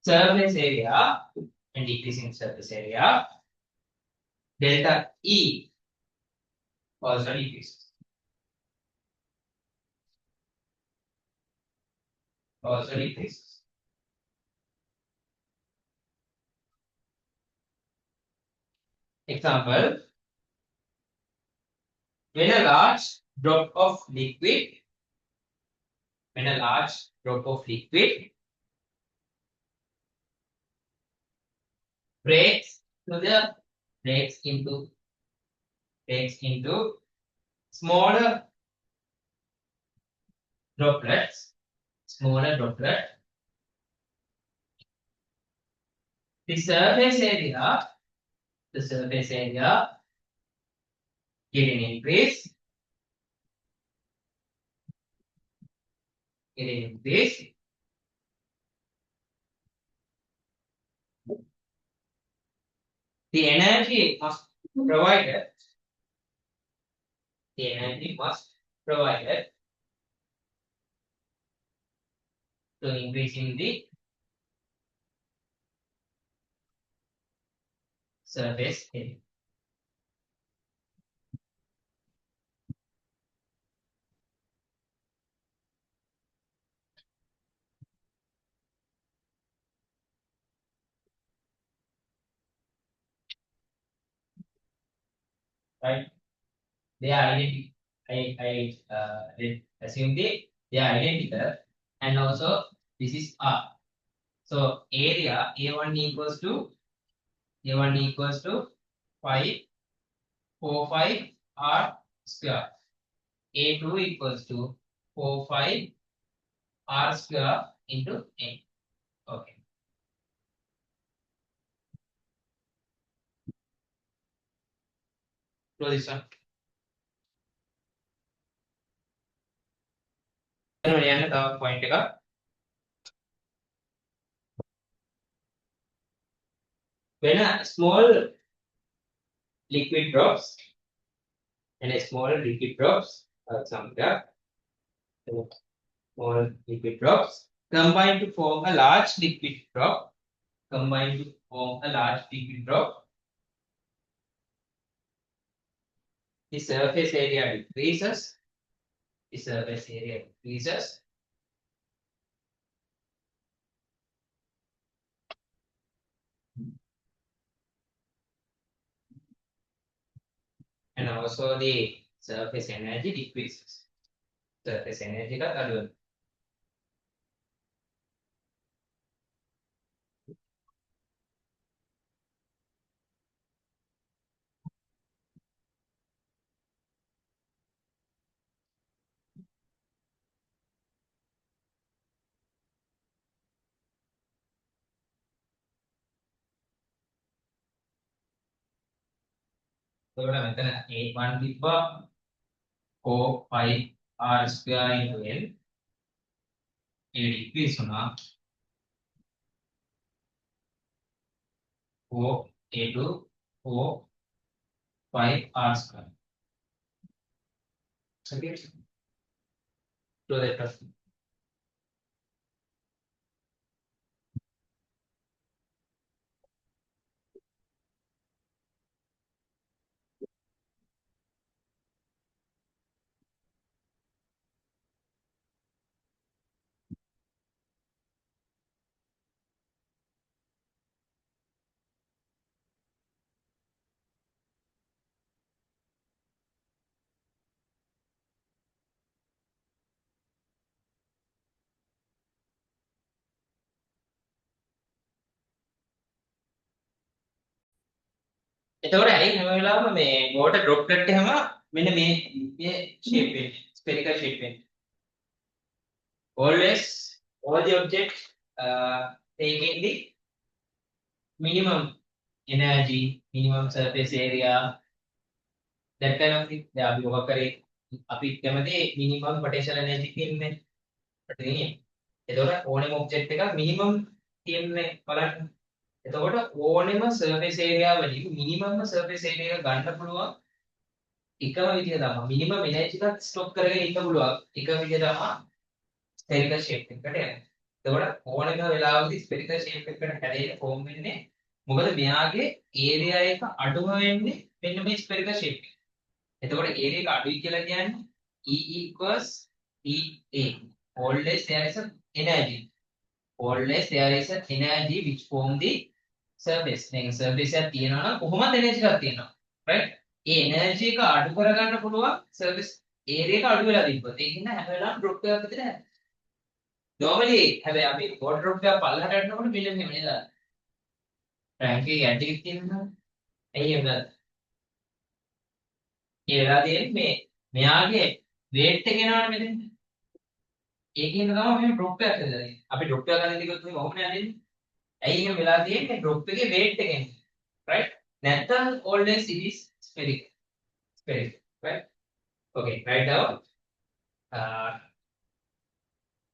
Speaker 2: surface area, delta E also decreases. Example, when a large drop of liquid breaks into smaller droplets, the surface area getting increased, the energy must provided to increasing the surface area. Right? They are identical. I assume they are identical, and also this is R. So area A1 equals to 545 R square. A2 equals to 45 R square into A. Okay. Close this one. යන්න තව point එකක්. When a small liquid drops, and a small liquid drops, example, small liquid drops combine to form a large liquid drop. Combine to form a large liquid drop. The surface area decreases. The surface area decreases. And also the surface energy decreases. Surface energy का अड़ुवन. तो बड़ा मतलब A1 दिब्बा 4 pi r square into L. ये decrease होना 4 A2 4 pi r square. Okay. So that. එතකොට ඇයි හැම වෙලාවෙම මේ water droplet එකම මෙන්න මේ shape වෙන්නේ spherical shape වෙන්නේ. Always all the objects taking the minimum energy, minimum surface area, that kind of thing. දැන් අපි මොකක් කරේ අපි කැමති minimum potential energy තියෙන්නේ. හරිනේ. එතකොට ඕනෙම object එකක් minimum තියෙන්නේ බලන්න. එතකොට ඕනෙම surface area වලින් minimum surface area එක ගන්න පුළුවන් එකම විදිය තමයි minimum energy එකක් ස්ටොක් කරගෙන ඉන්න පුළුවන් එක විදිය තමයි spherical shape එකකට යන්නේ. එතකොට ඕනෙම වෙලාවකදී spherical shape එකකට හැදෙන්න form වෙන්නේ මොකද මෙයාගේ area එක අඩුම වෙන්නේ මෙන්න මේ spherical shape එක. එතකොට area එක අඩුයි කියලා කියන්නේ E equals EA. Always there is an energy. Always there is an energy which form the surface. දැන් surface එකක් තියෙනවා නම් කොහොමද energy එකක් තියෙනවා. right? ඒ energy එක අඩු කරගන්න පුළුවන් surface area එක අඩු වෙලා තිබ්බොත්. ඒක ඉන්න හැම වෙලාවෙම drop එකක් විතර හැදෙනවා. normally හැබැයි අපි water drop එකක් පල්ලහට යනකොට මෙන්න මෙහෙම නේද? tank එකේ ඇඩ් එකක් තියෙනවා. ඇයි එහෙම නැද්ද? ඒ වෙලා තියෙන්නේ මේ මෙයාගේ weight එක එනවනේ මෙතෙන්. ඒකෙන් තමයි මේ drop එකක් හදලා තියෙන්නේ. අපි drop එකක් ගන්න දිගට මේ මොකක්ද යන්නේ? ඇයි එහෙම වෙලා තියෙන්නේ? drop එකේ weight එක එන්නේ. right? නැත්නම් always it is spherical. Spherical, right? Okay, right now,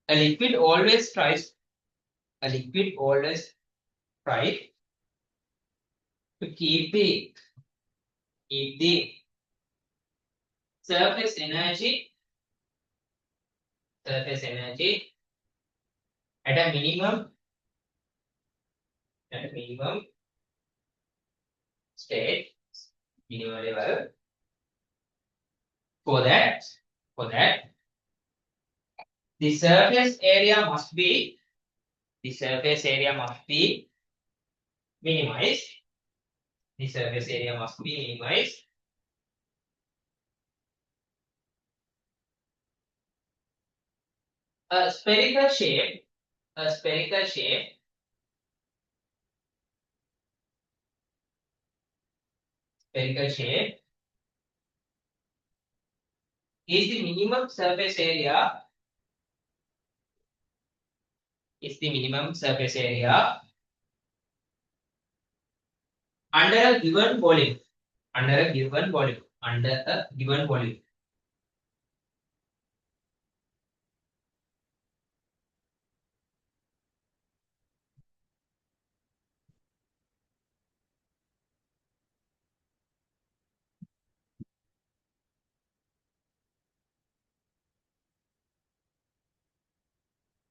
Speaker 2: a liquid always tries to keep the surface energy at a minimum state, minimum level. For that, the surface area must be minimized. The surface area must be minimized. A spherical shape is the minimum surface area under a given volume. under a given volume.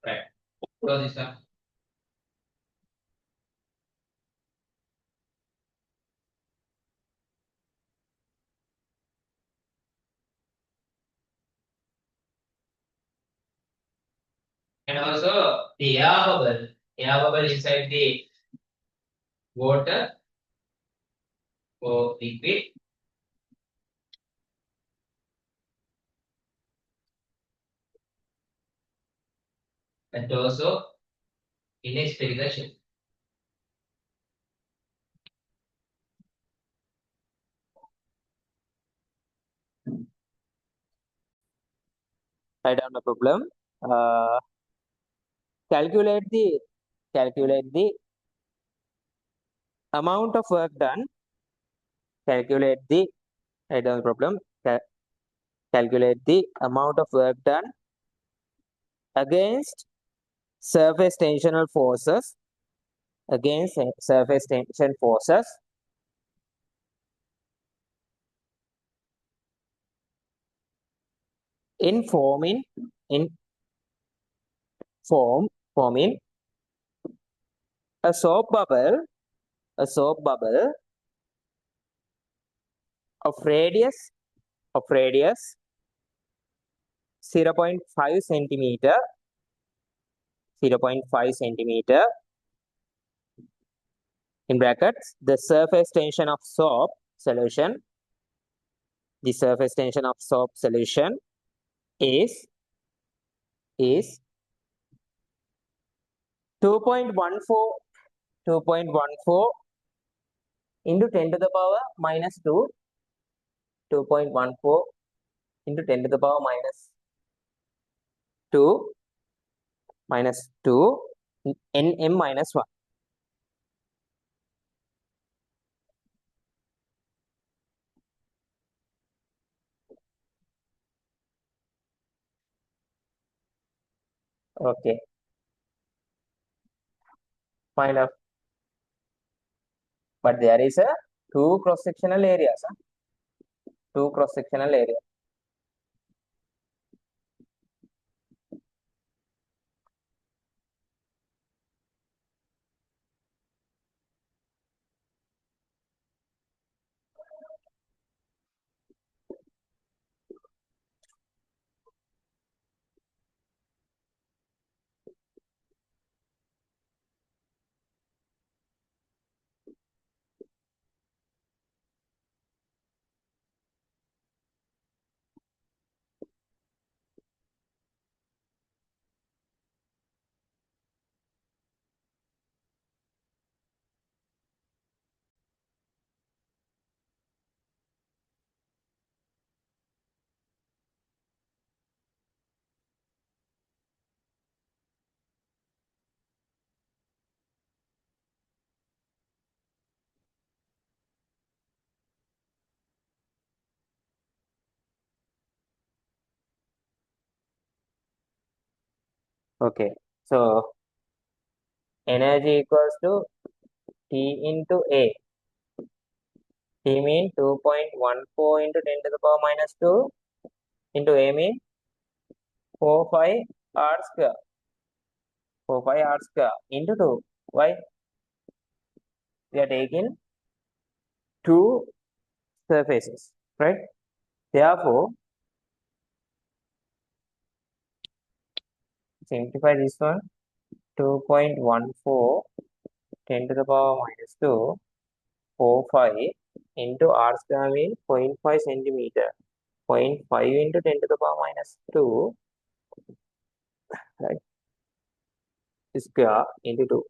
Speaker 2: Right. So this one. And also the air bubble inside the water or liquid. And also in a spherical shape.
Speaker 1: Write down the problem. Uh, calculate the amount of work done. Calculate the Write down the problem. Calculate the amount of work done against surface tensional forces surface tension forces in forming in forming a soap bubble of radius 0.5 centimeter 0.5 centimeter in brackets the surface tension of soap solution the surface tension of soap solution is 2.14 2.14 into 10 to the power minus 2 2.14 into 10 to the power minus 2 nm minus 1. Okay, find out. But there is a two cross-sectional areas. Two cross-sectional areas. Okay, so energy equals to T into A. T means 2.14 into 10 to the power minus 2 into A means 45 R square. 45 R square into 2. Why? We are taking two surfaces, right? Therefore, simplify this one. 2.14 10 to the power minus 2 45 into r square means 0.5 centimeter 0.5 into 10 to the power minus 2 right square into 2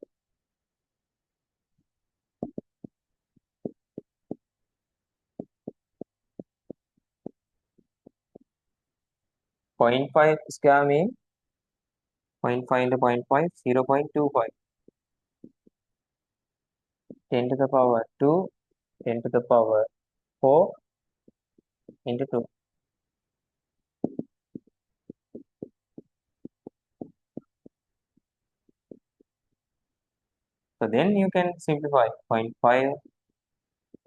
Speaker 1: 0.5 square means 0.5 into 0.5 0.25 10 to the power 2 10 to the power 4 into 2. So then you can simplify 0.5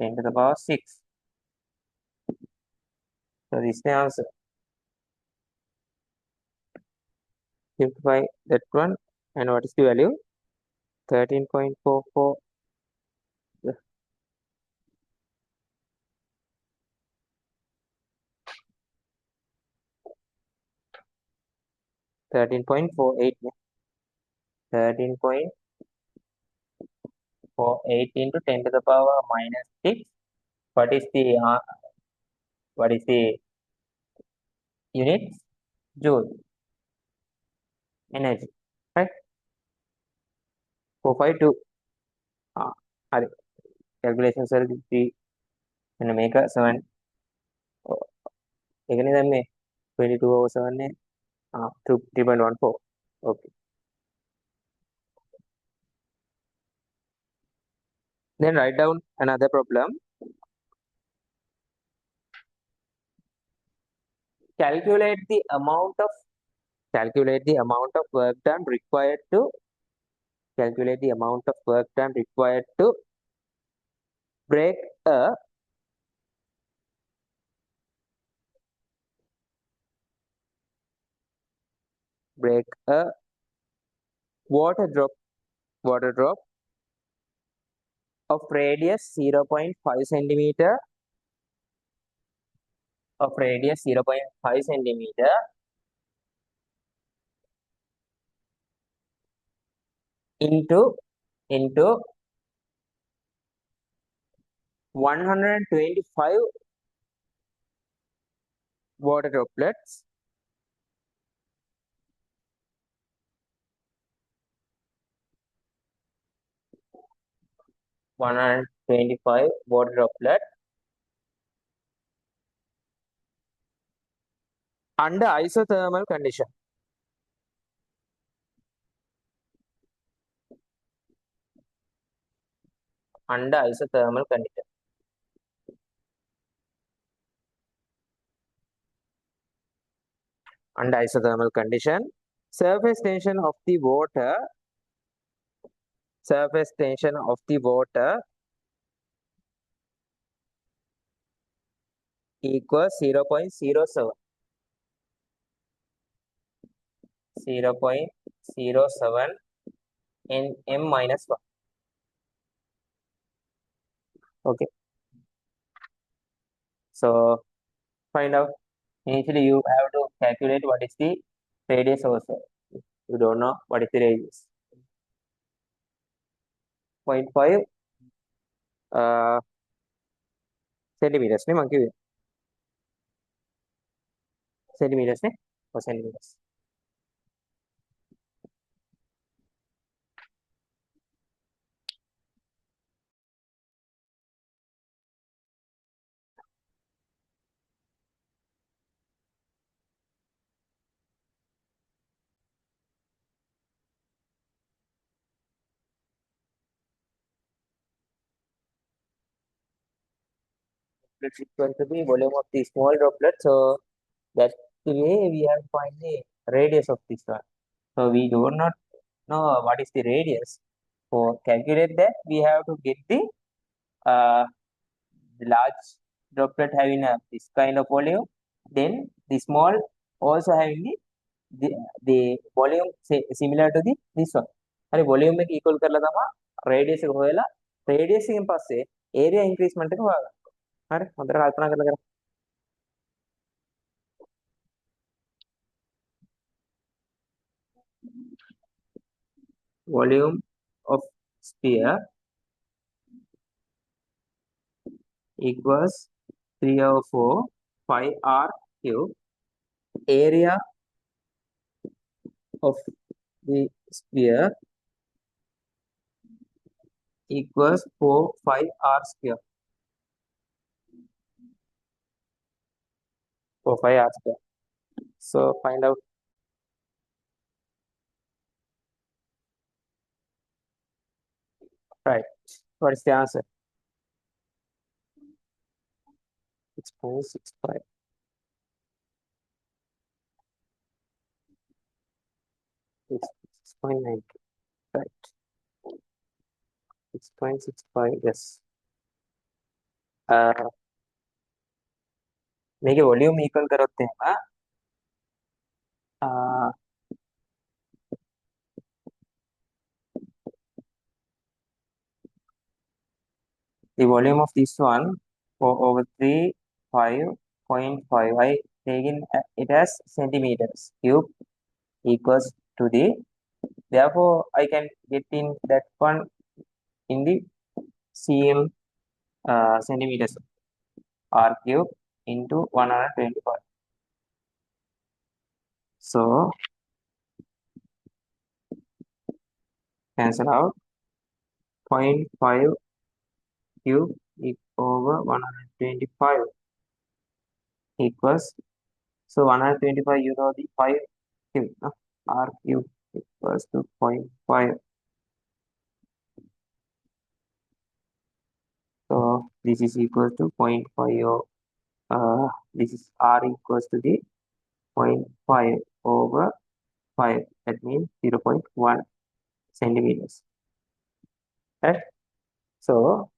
Speaker 1: 10 to the power 6. So this is the answer. Simplify that one. And what is the value? 13.44. 13.48. 13.48 into 10 to the power minus 6. What is the units? Joule. Energy. Right? 452. Are calculations are the and make a 7. Again, then 22 over 7 to 3.14. Okay. Then write down another problem. Calculate the amount of work done required to break a water drop of radius 0.5 centimeter into 125 water droplets 125 water droplets under isothermal condition. Under isothermal condition. Under isothermal condition, surface tension of the water equals 0.07 Nm minus 1. Okay. So find out. Initially, you have to calculate what is the radius also. You don't know what is the radius. 0.5 centimeters. Ne, monkey centimeters ne? Or centimeters. It's equal to the volume of the small droplet. So that's the way we have to find the radius of this one. So we do not know what is the radius. For calculate that, we have to get uh, the large droplet having this kind of volume. Then the small also having the volume similar to this one. හරි volume එක equal කරලා තමයි radius එක හොයලා radius එකෙන් පස්සේ area increment එක හොයාගන්න. හරි හොඳට කල්පනා කරලා කරන්න. Volume of sphere equals 304 pi r cube. Area of the sphere equals 4 r square. 4 r square. So find out. Right. What is the answer? 6.65. 6.9. Right. 6.65. Yes. මේකේ වොලියුම් equal කරොත් එහෙම the volume of this one over 3 5.5. I taken it as centimeters cube equals to the, therefore I can get in that one in the cm centimeters r cube into 125. So cancel out 0.5 cube over 125 equals, so 125 you know the 5 cube, r cube equals to 0.5. So this is equal to 0.5 this is r equals to the 0.5 over 5, that means 0.1 centimeters, right? So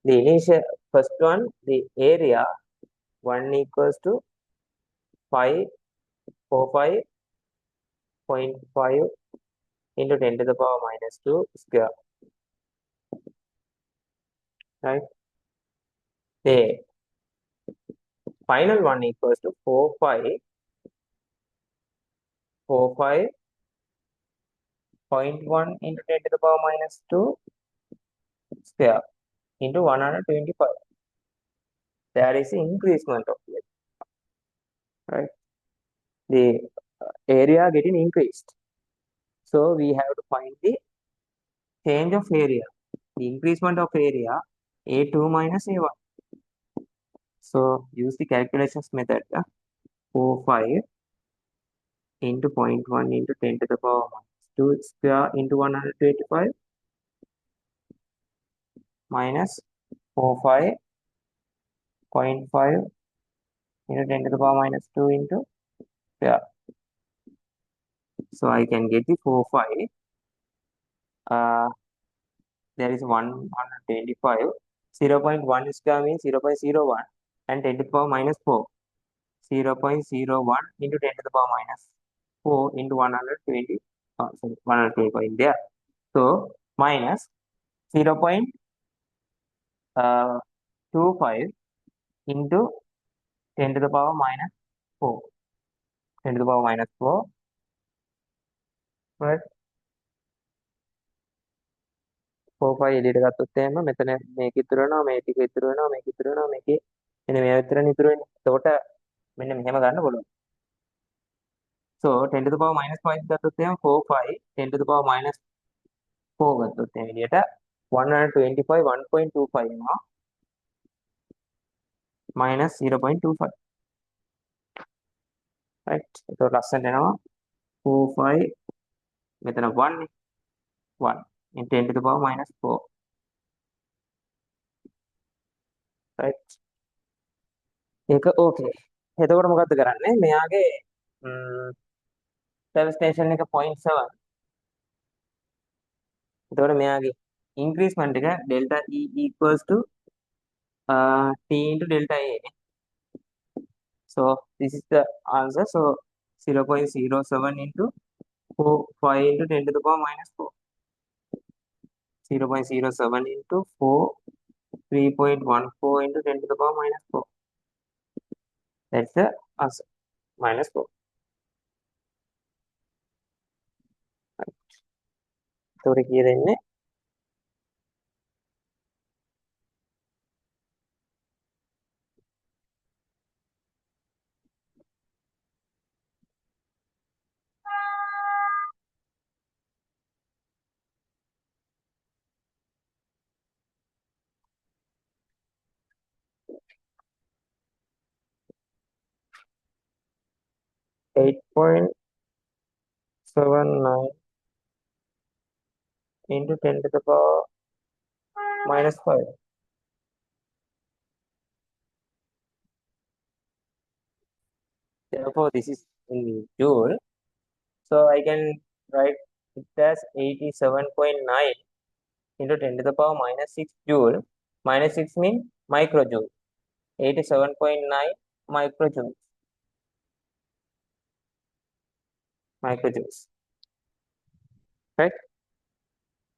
Speaker 1: the initial first one, the area 1 equals to 545.5 into 10 to the power minus 2 square, right? The final one equals to 4545.1 into 10 to the power minus 2 square into 125. There is increasement of it, right? The area getting increased. So we have to find the change of area, the increasement of area A2 minus A1. So use the calculations method. 45 into 0.1 into 10 to the power minus 2 square into 125 minus 45.5 into 10 to the power minus 2 into square. So I can get the 45. There is 125. 0.1 square means 0.01 and 10 to the power minus 4. 0.01 into 10 to the power minus 4 into 120. Sorry, 125 in there. So minus 0.25 into 10 to the power minus 4. 10 to the power minus 4. Right? 45 එළියට ගත්තොත් එහෙම මෙතන මේක ඉතුරු වෙනවා, මේ ටික ඉතුරු වෙනවා, මේක ඉතුරු වෙනවා, මේකේ මෙන්න මේ විතරනේ ඉතුරු වෙන්නේ. එතකොට මෙන්න මෙහෙම ගන්න පුළුවන්. So 10 to the power minus 5 ගත්තොත් එහෙම 45 10 to the power minus 4 ගත්තොත් එහෙම එළියට 125 1.25 වෙනවා minus 0.25. right? එතකොට ලස්සනට එනවා 45 මෙතන 1 1 in 10 to the power minus 4. right? ඒක okay. එතකොට මොකද්ද කරන්නේ? මෙයාගේ service station එක 0.7. එතකොට මෙයාගේ increment එක delta E equals to T into delta A. So this is the answer. So 0.07 into 5 into 10 to the power minus 4. 0.07 into 4, 3.14 into 10 to the power minus 4. That's the answer. Minus 4. එතකොට කීයද එන්නේ? 8.79 into 10 to the power minus 5. Therefore, this is in joule. So I can write it as 87.9 into 10 to the power minus 6 joule. Minus 6 means microjoule. 87.9 microjoules. Microjoules. Right?